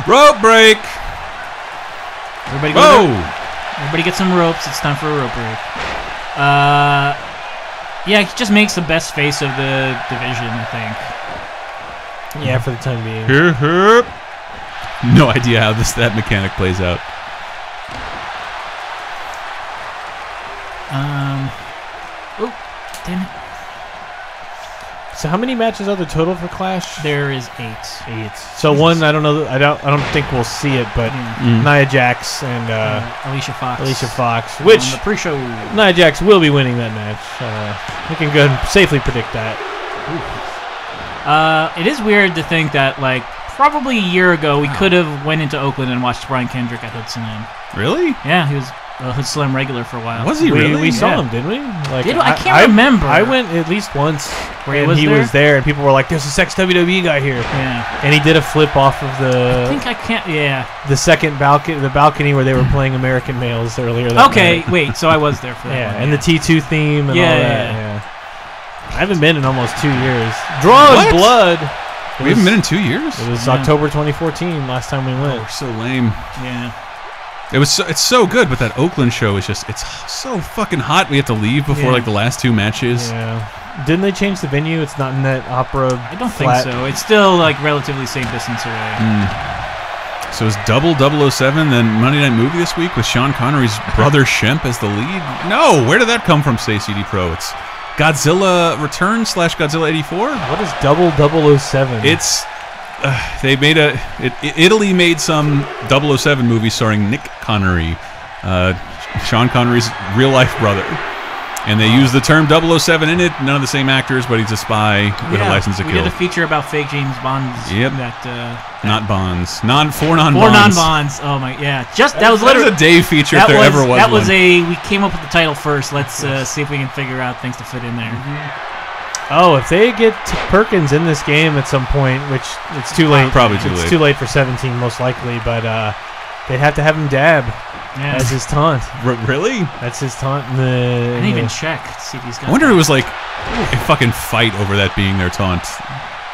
A: Rope break!
B: Everybody get some ropes. It's time for a rope break. Yeah, he just makes the best face of the division, I think.
C: Yeah, for the time being.
A: No idea how that mechanic plays out.
B: Oh, damn it.
C: So how many matches are there total for Clash?
B: There is 8.
C: 8. So one, I don't know. I don't think we'll see it, but Nia Jax and
B: Alicia Fox.
C: Which
B: on the pre-show.
C: Nia Jax will be winning that match. We can go and safely predict that.
B: It is weird to think that, like, probably a year ago we could have went into Oakland and watched Brian Kendrick at Hood Slam.
A: Really?
B: Yeah, he was a Hood Slam regular for a while.
A: Was he really?
C: We saw him, didn't we? Like,
B: I can't remember.
C: I went at least once
B: where
C: and he was there, and people were like, "There's a sex WWE guy here."
B: Yeah.
C: And he did a flip off of the.
B: I think I can't. Yeah.
C: The second balcony, the balcony where they were playing American Males earlier. That night.
B: Wait. So I was there for that.
C: Yeah,
B: one,
C: and the T2 theme and all that. Yeah. I haven't been in almost 2 years. Drawn Blood.
A: We haven't been in 2 years.
C: It was October 2014 last time we went.
A: Oh, we're so lame.
B: Yeah.
A: It's so good, but that Oakland show is it's so fucking hot. We have to leave before like the last 2 matches.
C: Yeah. Didn't they change the venue? It's not in that opera.
B: I don't think so. It's still like relatively same distance away.
A: So it's double 007, then Monday Night Movie this week with Sean Connery's brother Shemp as the lead. No, where did that come from? Say CD Pro. It's Godzilla Return / Godzilla 84.
C: What is double 007?
A: It's they made Italy made some 007 movie starring Nick Connery, Sean Connery's real life brother, and they used the term 007 in it. None of the same actors, but he's a spy with a license to kill.
B: We did a feature about fake James Bonds.
A: Yep. Not Bonds. Four non-Bonds.
B: 4 non-Bonds. Oh my, yeah. That was literally
A: a Dave feature if there ever was
B: That was
A: one.
B: We came up with the title first. Let's see if we can figure out things to fit in there.
C: Oh, if they get Perkins in this game at some point, which it's too late.
A: Probably too late.
C: It's too late for 17, most likely, but they'd have to have him dab as his taunt.
A: Really?
C: That's his taunt.
B: I didn't even check to see if he's got
A: I wonder if it was like a fucking fight over that being their taunt.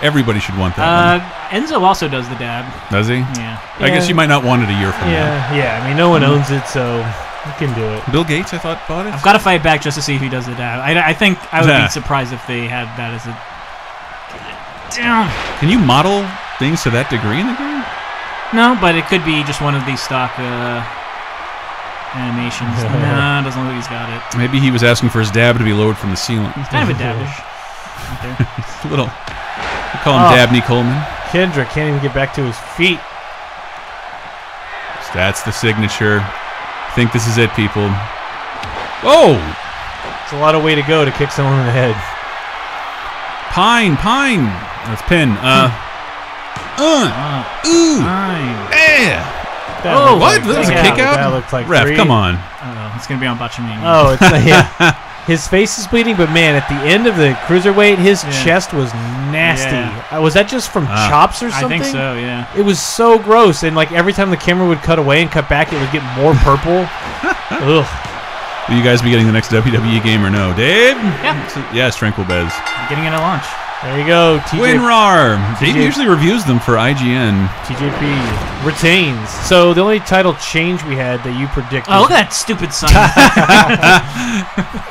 A: Everybody should want that one.
B: Enzo also does the dab.
A: Does he?
B: Yeah.
A: I guess you might not want it a year from now.
C: Yeah. I mean, no one owns it, so you can do it.
A: Bill Gates, I thought, bought it.
B: I've got to fight back just to see if he does the dab. I think I would be surprised if they had that as a... Damn.
A: Can you model things to that degree in the game?
B: No, but it could be just one of these stock animations. Nah, doesn't look like he's got it.
A: Maybe he was asking for his dab to be lowered from the ceiling.
B: He's kind of a dabish.
A: A little. We call him Dabney Coleman.
C: Kendrick can't even get back to his feet.
A: So that's the signature. I think this is it, people. Oh!
C: It's a lot of way to go to kick someone in the head.
A: Pine. That's pin. Ooh.
B: Pine.
A: Yeah.
C: What?
A: That was a kick out?
C: That looked like
A: Ref,
C: 3.
A: come on.
B: It's going to be on Botchamania.
C: Oh, it's yeah. His face is bleeding, but man, at the end of the cruiserweight, his chest was nasty.
B: Yeah.
C: Was that just from chops or something?
B: I think so, yeah.
C: It was so gross, and like every time the camera would cut away and cut back, it would get more purple. Ugh.
A: Will you guys be getting the next WWE game or no? Dave?
B: Yeah.
A: Yes, Tranquil Bez.
B: I'm getting it at launch.
C: There you go.
A: WinRAR. Dave usually reviews them for IGN.
C: TJP retains. So the only title change we had that you predicted.
B: Oh, look at that stupid sign.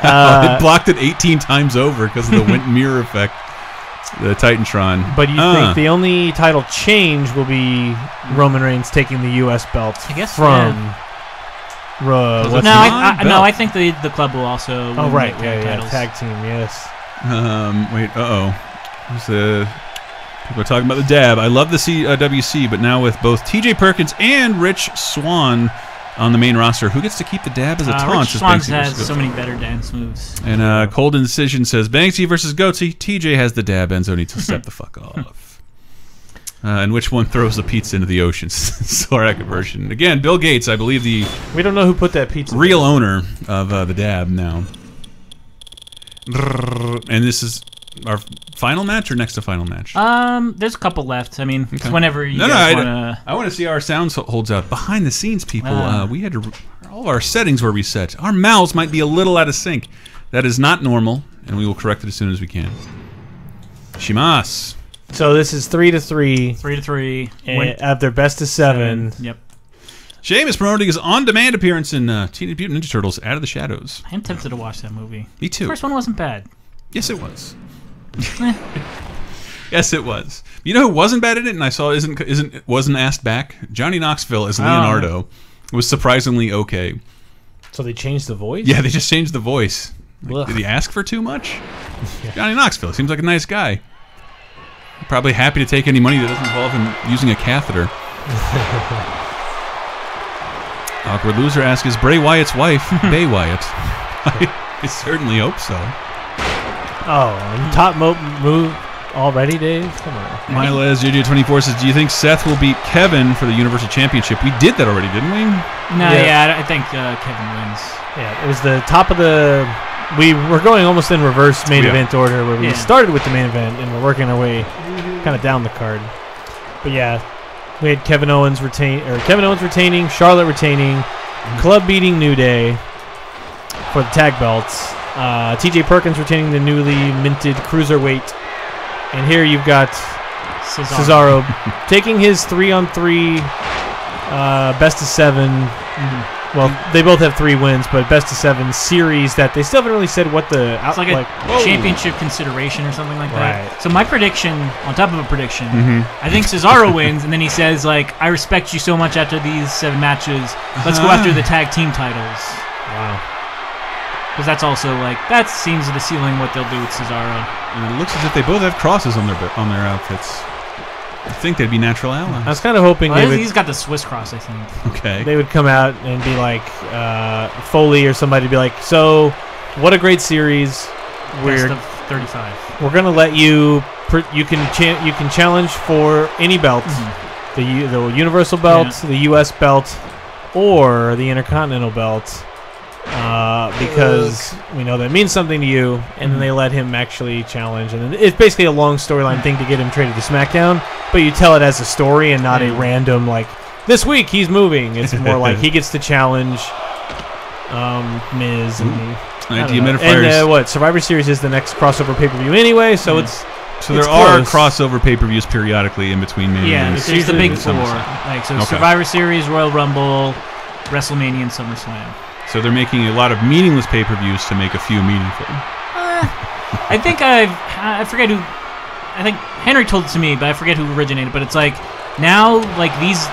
A: It blocked it 18 times over because of the wind mirror effect. The Titantron.
C: But you think the only title change will be Roman Reigns taking the U.S. belt from...
B: I think the club will also win titles.
C: Tag team, yes.
A: Wait, people are talking about the dab. I love the WC, but now with both TJ Perkins and Rich Swann on the main roster, who gets to keep the dab as a taunt?
B: Rich Swann has so many better dance moves.
A: And Cold Incision says, Banksy versus Goatsy. TJ has the dab, Enzo needs to step the fuck off. And which one throws the pizza into the ocean? Sorak version. Again, Bill Gates, I believe the...
C: We don't know who put that pizza
A: real owner of the dab now. And this is our final match or next to final match?
B: There's a couple left. I mean, it's whenever you guys want to...
A: I want to see how our sound holds out. Behind the scenes, people, we had to... All of our settings were reset. Our mouths might be a little out of sync. That is not normal, and we will correct it as soon as we can. Shimas.
C: So this is 3-3.
B: 3-3.
C: At their best of 7.
B: Yep.
A: Sheamus promoting his on-demand appearance in Teenage Mutant Ninja Turtles: Out of the Shadows.
B: I'm tempted to watch that movie.
A: Me too.
B: The first one wasn't bad.
A: Yes, it was. Yes, it was. You know who wasn't bad at it, and I saw wasn't asked back? Johnny Knoxville as Leonardo was surprisingly okay.
C: So they changed the voice?
A: Yeah, they just changed the voice. Like, did he ask for too much? Yeah. Johnny Knoxville seems like a nice guy. Probably happy to take any money that doesn't involve him using a catheter. Awkward Loser asks, is Bray Wyatt's wife Bay Wyatt? I certainly hope so.
C: Oh, top move already, Dave? Come on.
A: Miles JJ24 says, do you think Seth will beat Kevin for the Universal Championship? We did that already, didn't we?
B: No, I think Kevin wins.
C: Yeah, it was the top of the... We were going almost in reverse main event order, where we started with the main event and we're working our way kind of down the card. But yeah, we had Kevin Owens retaining, Charlotte retaining, Club beating New Day for the tag belts, TJ Perkins retaining the newly minted Cruiserweight, and here you've got Cesaro taking his 3-on-3 best of 7. Well, they both have 3 wins, but best of 7 series that they still haven't really said what the...
B: It's like a championship consideration or something like that. So my prediction, on top of a prediction, I think Cesaro wins, and then he says, like, I respect you so much after these 7 matches. Let's go after the tag team titles.
C: Wow.
B: Because that's also, like, that seems the ceiling what they'll do with Cesaro.
A: And it looks as if they both have crosses on their outfits. I think they'd be natural allies.
C: I was kind of hoping
B: he's got the Swiss cross, I think.
A: Okay.
C: They would come out and be like Foley or somebody be like, so what a great series.
B: Best of 35.
C: We're gonna let you you can challenge for any belt, the Universal belt, the U.S. belt, or the Intercontinental belt. Because we know that means something to you, and then they let him actually challenge, and then it's basically a long storyline thing to get him traded to SmackDown, but you tell it as a story and not a random, like, this week he's moving. It's more like he gets to challenge Miz and Survivor Series is the next crossover pay-per-view anyway, so it's
A: so there are crossover pay-per-views periodically in between main events.
B: There's the big 4, like Survivor Series, Royal Rumble, WrestleMania, and SummerSlam.
A: So they're making a lot of meaningless pay-per-views to make a few meaningful.
B: I think I forget who. I think Henry told it to me, but I forget who originated. But it's like now, like these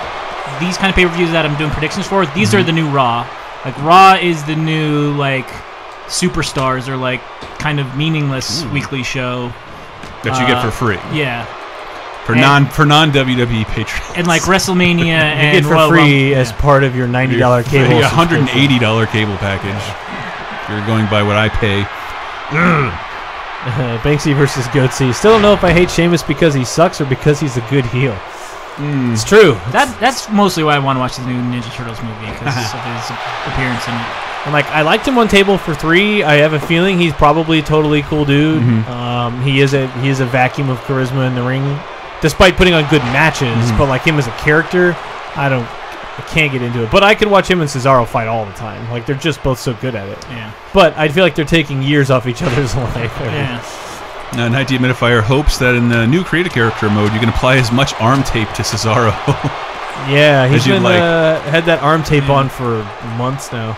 B: kind of pay-per-views that I'm doing predictions for. These are the new Raw. Like Raw is the new like Superstars or like kind of meaningless weekly show
A: that you get for free.
B: Yeah.
A: For non-WWE patrons.
B: And like WrestleMania and
C: you get for free as part of your $90 cable.
A: Yeah, $180 cable package. If you're going by what I pay.
C: Banksy versus Goatsy. Still don't know if I hate Sheamus because he sucks or because he's a good heel. It's true.
B: That's mostly why I want to watch the new Ninja Turtles movie because of his appearance in it.
C: And like I liked him on Table for 3. I have a feeling he's probably a totally cool dude. He is a vacuum of charisma in the ring. Despite putting on good matches, but like him as a character, I can't get into it. But I could watch him and Cesaro fight all the time. Like they're just both so good at it.
B: Yeah.
C: But I feel like they're taking years off each other's life.
B: Yeah.
A: Night Dehumidifier hopes that in the new create a character mode, you can apply as much arm tape to Cesaro.
C: Yeah, he's been
A: like.
C: had that arm tape on for months now.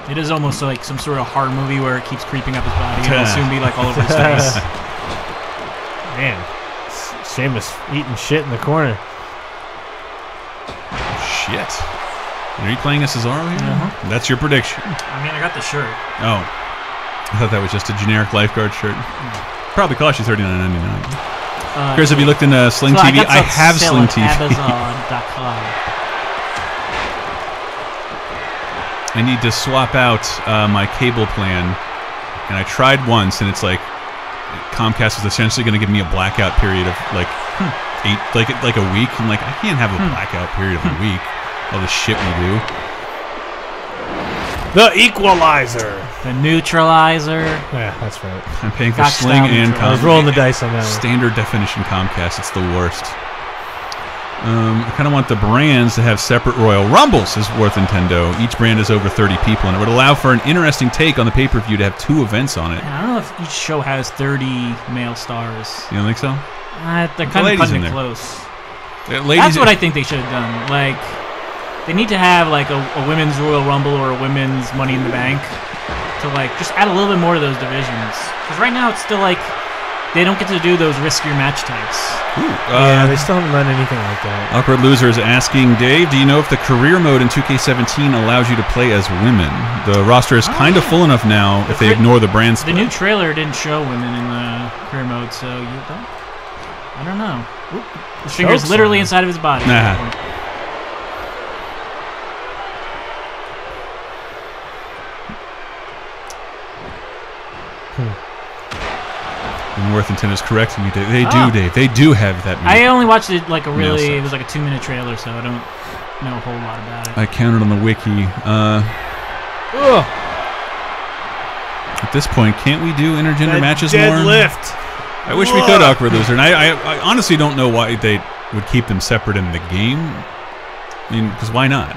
B: It is almost like some sort of horror movie where it keeps creeping up his body and it'll soon be like all over his face.
C: Man, Sheamus eating shit in the corner.
A: Shit. Are you playing a Cesaro here? That's your prediction.
B: I mean, I got the shirt.
A: Oh. I thought that was just a generic lifeguard shirt. Probably cost you $39.99. Chris, have you looked into Sling TV? I have Sling TV.
B: Amazon.com.
A: I need to swap out my cable plan, and I tried once, and it's like Comcast was essentially going to give me a blackout period of like like a week. I'm like, I can't have a blackout period of a week. All the shit we do.
C: The Equalizer.
B: The Neutralizer.
C: Yeah, that's right.
A: I'm paying for Sling and Comcast.
C: I was rolling the dice on that one.
A: Standard definition Comcast. It's the worst. I kind of want the brands to have separate Royal Rumbles, as Worth Nintendo. Each brand is over 30 people, and it would allow for an interesting take on the pay-per-view to have 2 events on it.
B: I don't know if each show has 30 male stars.
A: You don't think so?
B: They're kind of cutting it close. That's what I think they should have done. Like, they need to have like a women's Royal Rumble or a women's Money in the Bank to like just add a little bit more to those divisions. Because right now it's still like they don't get to do those riskier match types.
C: Yeah, they still haven't done anything like that.
A: Awkward Loser is asking, Dave, do you know if the career mode in 2K17 allows you to play as women? The roster is kind of full enough now if they ignore the brand split.
B: The new trailer didn't show women in the career mode, so you don't. I don't know. His finger's literally inside of his body.
A: And Worth Nintendo's correcting me, Dave. They do, Dave. They do have that.
B: I only watched it like it was like a 2-minute trailer, so I don't know a whole lot about it.
A: I counted on the wiki. At this point, can't we do intergender matches more?
C: Deadlift.
A: I wish we could, Awkward Loser. And I honestly don't know why they would keep them separate in the game. I mean, because why not?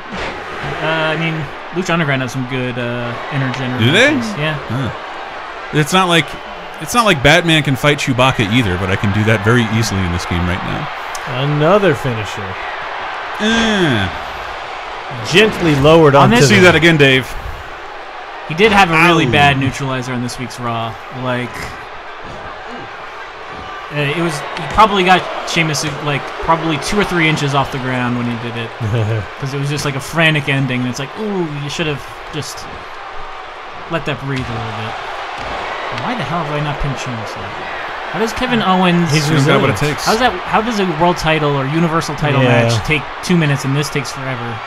B: I mean, Lucha Underground has some good intergender
A: matches. Do they?
B: Yeah.
A: It's not like Batman can fight Chewbacca either, but I can do that very easily in this game right now.
C: Another finisher. Gently lowered on
A: this. See that again, Dave.
B: He did have a really bad neutralizer on this week's Raw. Like, he probably got Sheamus like probably 2 or 3 inches off the ground when he did it, because it was just like a frantic ending. And it's like, ooh, you should have just let that breathe a little bit. Why the hell have I not pinned Sheamus yet? How does Kevin Owens?
A: He's got what it takes.
B: How does a world title or universal title match take 2 minutes and this takes forever?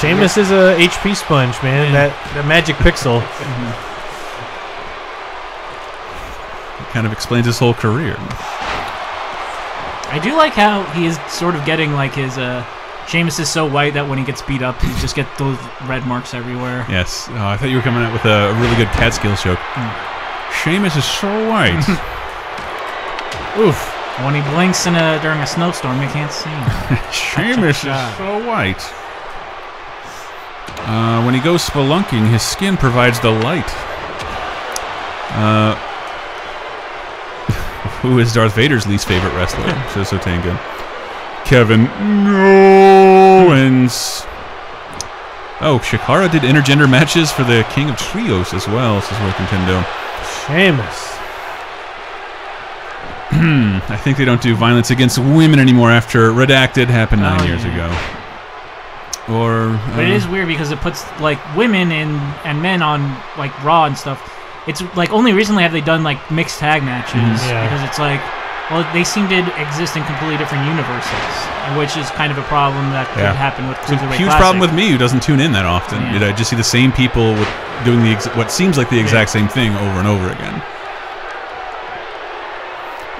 C: Sheamus is a HP sponge, man. That magic pixel.
A: It kind of explains his whole career.
B: I do like how he is sort of getting like his. Sheamus is so white that when he gets beat up, he just gets those red marks everywhere.
A: Yes. Oh, I thought you were coming out with a really good Catskills joke. Sheamus is so white.
C: Oof.
B: When he blinks during a snowstorm, you can't see him.
A: Sheamus is so white. When he goes spelunking, his skin provides the light. Who is Darth Vader's least favorite wrestler? Says Sotanga. Kevin Owens. Oh, Shikara did intergender matches for the King of Trios as well, says Worth Nintendo.
C: Sheamus.
A: I think they don't do violence against women anymore after Redacted happened 9 years ago.
B: But it is weird because it puts like women and men on like Raw and stuff. It's like only recently have they done like mixed tag matches because it's like, well, they seem to exist in completely different universes, which is kind of a problem that could happen with Cruiserweight
A: Huge
B: Classic.
A: problem with me who doesn't tune in that often. I just see the same people doing what seems like the exact same thing over and over again.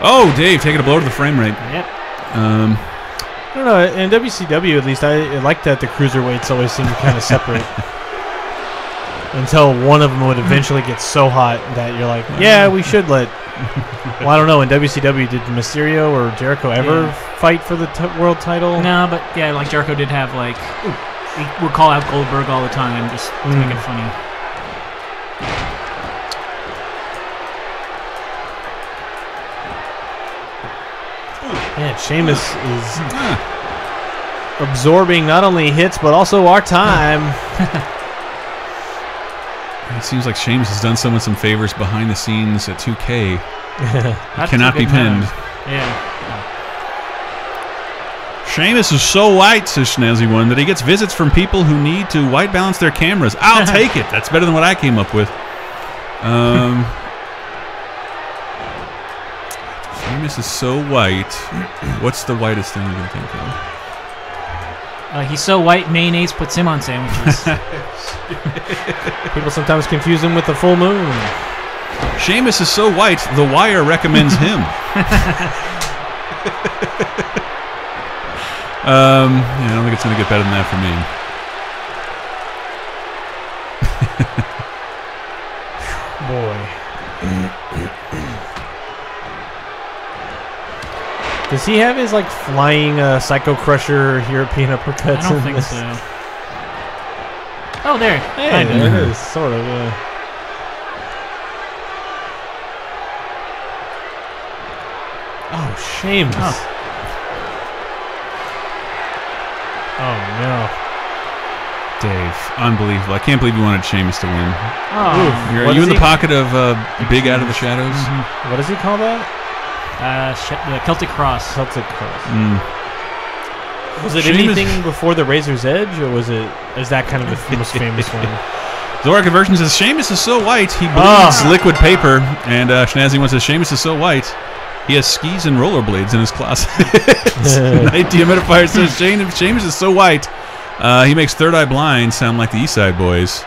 A: Oh, Dave, taking a blow to the frame rate.
B: Yep.
C: I don't know. In WCW, at least, I like that the cruiserweights always seem kind of separate. Until one of them would eventually get so hot that you're like, yeah, we should let. Well, I don't know. In WCW, did Mysterio or Jericho ever fight for the world title?
B: No, but yeah, like Jericho did have like, he would call out Goldberg all the time just to make it funny.
C: Man, Sheamus is absorbing not only hits but also our time.
A: It seems like Sheamus has done someone some favors behind the scenes at 2K.
B: That's
A: Cannot
B: a
A: be
B: good
A: pinned.
B: move. Yeah.
A: Sheamus is so white, says Schnazzy One, that he gets visits from people who need to white balance their cameras. I'll take it. That's better than what I came up with. Sheamus is so white. What's the whitest thing you can think of?
B: He's so white, mayonnaise puts him on sandwiches.
C: People sometimes confuse him with the full moon.
A: Sheamus is so white, The Wire recommends him. Yeah, I don't think it's going to get better than that for me.
C: Boy. Does he have his like flying Psycho Crusher European uppercuts?
B: I don't think
C: this?
B: so. Oh, there.
C: Hey, there it is, sort of. Yeah. Oh, Sheamus. Oh no.
A: Dave, unbelievable. I can't believe you wanted Sheamus to win.
B: Oh.
A: Are you in the pocket of Big Out of the Shadows?
C: What does he call that?
B: The Celtic Cross.
C: Celtic Cross. Was it
A: Sheamus-
C: anything before the Razor's Edge, or is that kind of the most famous one?
A: Zora Conversion says Sheamus is so white he bleeds liquid paper, and Schnazzy One says Sheamus is so white he has skis and rollerblades in his closet. Night Dehumidifier says Sheamus is so white he makes Third Eye Blind sound like the East Side Boys.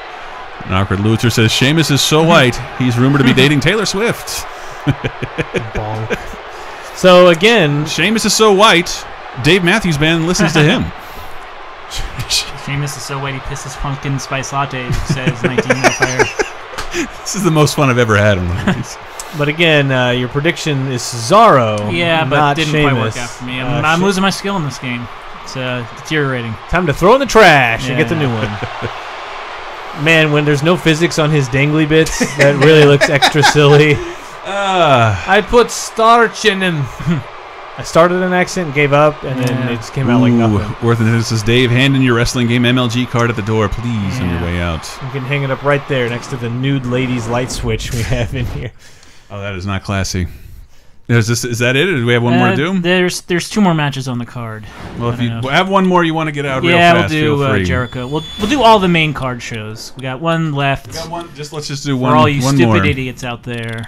A: And Awkward Luther says Sheamus is so white he's rumored to be dating Taylor Swift.
C: Bonk. So again,
A: Sheamus is so white Dave Matthews Band listens to him.
B: Sheamus is so white he pisses pumpkin spice latte, says 1905.
A: This is the most fun I've ever had on one of these.
C: but again, your prediction is Cesaro.
B: Yeah, but
C: not
B: didn't
C: Sheamus.
B: quite work out for me. I'm losing my skill in this game. It's deteriorating.
C: Time to throw in the trash and get the
B: Yeah.
C: new one. Man, when there's no physics on his dangly bits, that really looks extra silly. I put starch in him. I started an accent, gave up, and then it just came out like nothing.
A: Worth it says Dave, hand in your wrestling game MLG card at the door, please, on your way out.
C: You can hang it up right there next to the nude ladies light switch we have in here.
A: Oh, that is not classy. Is that it? Or do we have one more to do?
B: There's 2 more matches on the card.
A: Well, if you have one more you want to get out real
B: Yeah,
A: fast,
B: we'll
A: feel
B: do
A: free.
B: Jericho. We'll do all the main card shows. We got one left.
A: Let's just do one.
B: For all you
A: one
B: stupid
A: more.
B: idiots out there.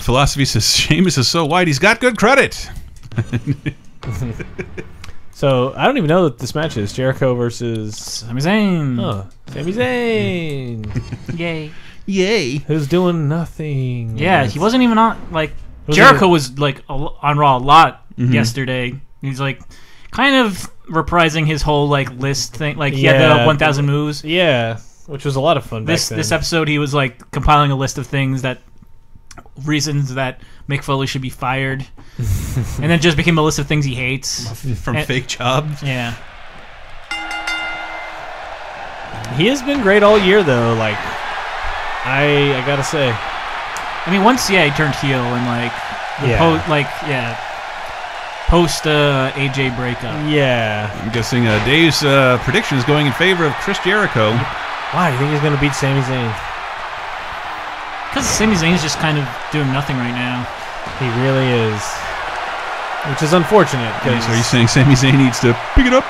A: Philosophy says Sheamus is so white he's got good credit.
C: So I don't even know what this match is. Jericho versus
B: Sami Zayn.
C: Sami Zayn.
B: Yay.
A: Yay.
C: Who's doing nothing.
B: Yeah, he wasn't even on, like, Jericho was, like, on Raw a lot yesterday. He's, like, kind of reprising his whole, like, list thing. Like, he had the 1,000 moves.
C: Yeah, which was a lot of fun back then.
B: This episode, he was, like, compiling a list of reasons that Mick Foley should be fired. And then just became a list of things he hates.
A: From fake jobs.
B: Yeah.
C: He has been great all year, though. Like, I gotta say.
B: I mean, once he turned heel and post AJ breakup.
C: Yeah.
A: I'm guessing Dave's prediction is going in favor of Chris Jericho.
C: Why do you think he's gonna beat Sami Zayn?
B: Because Sami Zayn's just kind of doing nothing right now.
C: He really is, which is unfortunate.
A: So are you saying Sami Zayn needs to pick it up?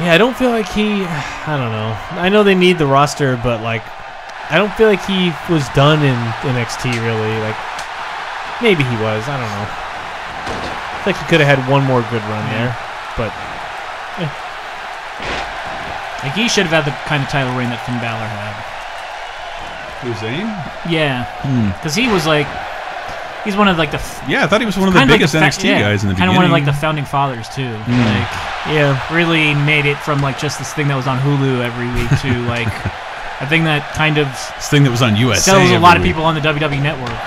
C: Yeah, I don't feel like I don't know. I know they need the roster, but like, I don't feel like he was done in NXT really. Like, maybe he was. I don't know. I feel like he could have had one more good run there, but
B: like he should have had the kind of title reign that Finn Balor had.
A: Who, Zayn?
B: Yeah, because he was like, he's one of like the
A: I thought he was one of the biggest NXT guys in the beginning.
B: Kind of one of like the founding fathers too. Like, really made it from like just this thing that was on Hulu every week to like a thing that kind of
A: this thing that was on USA
B: sells a lot of
A: week.
B: people on the WWE network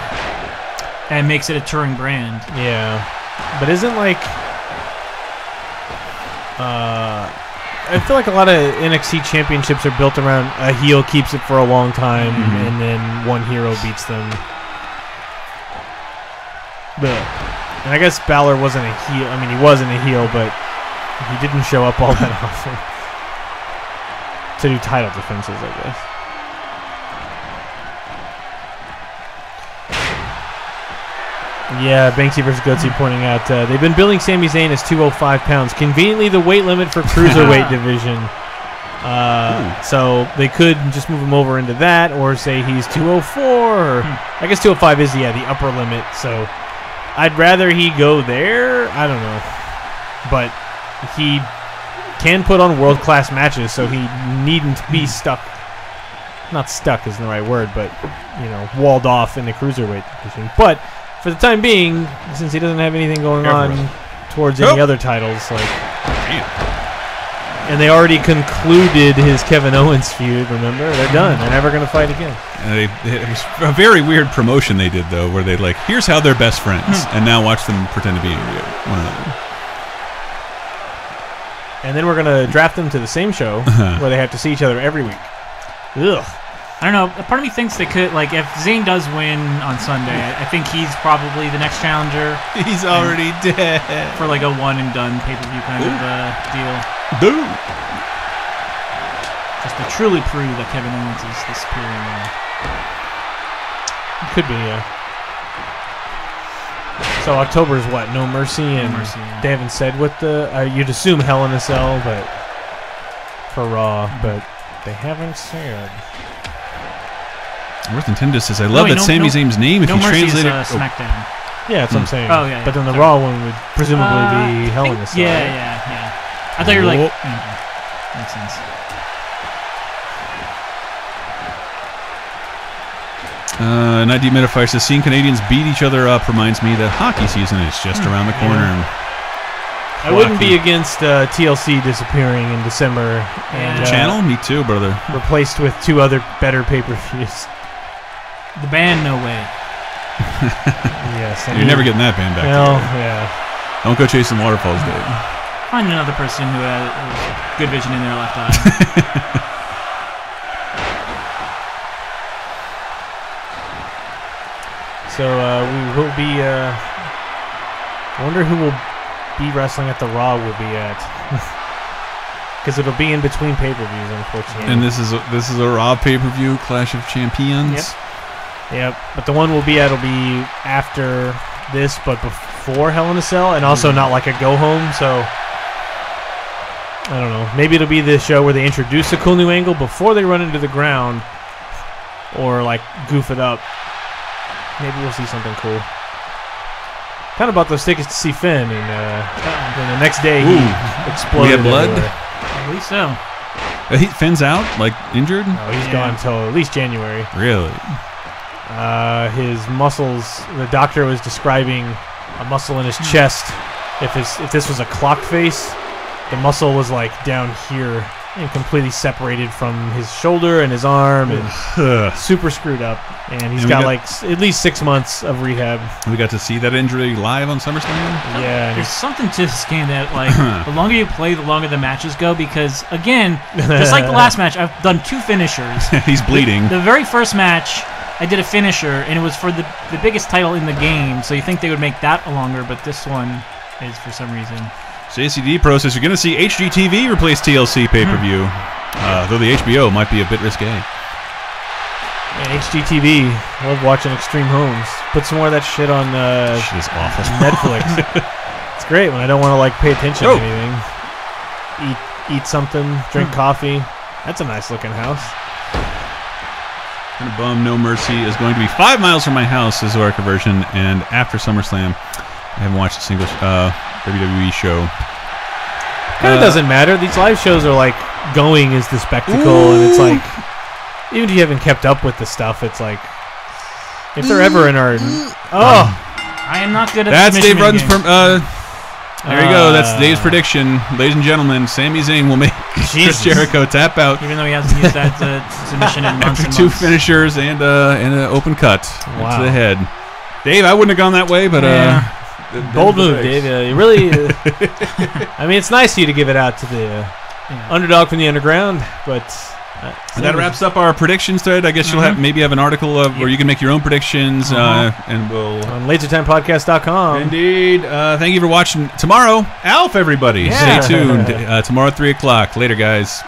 B: and makes it a touring brand.
C: yeah. But isn't like I feel like a lot of NXT championships are built around a heel keeps it for a long time and then one hero beats them. And I guess Balor wasn't a heel. I mean, he wasn't a heel, but he didn't show up all that often to do title defenses, I guess. Yeah, Banksy versus Goatsy pointing out they've been billing Sami Zayn as 205 pounds, conveniently the weight limit for cruiserweight division. So they could just move him over into that, or say he's 204. Or, I guess 205 is the upper limit. So I'd rather he go there. I don't know, but he can put on world-class matches, so he needn't be stuck. Not stuck isn't the right word, but walled off in the cruiserweight division. But for the time being, since he doesn't have anything going on towards any other titles, and they already concluded his Kevin Owens feud, remember? They're done. They're never going to fight again.
A: And it was a very weird promotion they did, though, where they here's how they're best friends, and now watch them pretend to be one another.
C: And then we're going to draft them to the same show where they have to see each other every week. Ugh.
B: I don't know. Part of me thinks they could, if Zayn does win on Sunday, I think he's probably the next challenger.
A: He's already dead.
B: For a one-and-done pay-per-view kind of deal.
A: Dude.
B: Just to truly prove that Kevin Owens is the superior one.
C: Could be, yeah. So October's what? No Mercy, and they haven't said what the... you'd assume Hell in a Cell, but for Raw, but they haven't said...
A: Worth Nintendo says, I love that Sami Zayn's name. If you translate it,
B: SmackDown.
C: Yeah, that's what I'm saying.
B: Oh, yeah.
C: But then the Raw one would presumably be Hell in a Cell.
B: Yeah. I thought you were makes sense.
A: Night Metafire says, seeing Canadians beat each other up reminds me that hockey season is just around the corner.
C: I wouldn't be against TLC disappearing in December.
A: And channel? Me too, brother.
C: Replaced with 2 other better pay-per-views.
B: The band, no way.
C: Yes.
A: You're never getting that band back.
C: No, yeah.
A: Don't go chasing waterfalls, Dave.
B: Find another person who has good vision in their left eye.
C: So we will be. I wonder who will be wrestling at the Raw. Will be at. Because it'll be in between pay-per-views, unfortunately.
A: And this is a Raw pay-per-view, Clash of Champions.
C: Yep. But the one we'll be at will be after this, but before Hell in a Cell, and also not like a go-home. So I don't know. Maybe it'll be the show where they introduce a cool new angle before they run into the ground, or goof it up. Maybe we'll see something cool. Kind of bought those tickets to see Finn, and then the next day he exploded.
A: We have blood.
B: I believe so.
A: Finn's out, injured.
C: No, he's gone until at least January.
A: Really?
C: His muscles. The doctor was describing a muscle in his chest. If this was a clock face, the muscle was down here and completely separated from his shoulder and his arm, and super screwed up. And he's got at least 6 months of rehab.
A: We got to see that injury live on SummerSlam.
C: Yeah,
B: there's something to this game that the longer you play, the longer the matches go. Because again, just like the last match, I've done 2 finishers.
A: He's bleeding.
B: The very first match, I did a finisher, and it was for the biggest title in the game. So you think they would make that longer, but this one is for some reason.
A: JCD Pro says you're going to see HGTV replace TLC pay-per-view, though the HBO might be a bit risque.
C: Man, HGTV, I love watching Extreme Homes. Put some more of that shit on
A: shit is awful.
C: Netflix. It's great when I don't want to pay attention to anything. Eat something, drink coffee. That's a nice looking house.
A: Kind of bum. No Mercy is going to be 5 miles from my house, is our conversion, and after SummerSlam, I haven't watched a single WWE show.
C: Kind of doesn't matter. These live shows are going is the spectacle, and it's even if you haven't kept up with the stuff, it's if they're ever in our
B: I am not good at
A: that's Dave Rudden's there you go. That's Dave's prediction, ladies and gentlemen. Sami Zayn will make Chris Jericho tap out,
B: even though he hasn't used that submission in months.
A: After 2 finishers and an open cut to the head. Dave, I wouldn't have gone that way, but
C: bold move, Dave. You really. I mean, it's nice of you to give it out to the underdog from the underground, but
A: And that wraps up our predictions thread. I guess you'll maybe have an article of where you can make your own predictions, and we'll
C: on LaserTimePodcast.com.
A: Indeed. Thank you for watching tomorrow. Alf, everybody.
C: Yeah.
A: Stay tuned. Tomorrow at 3 o'clock. Later, guys.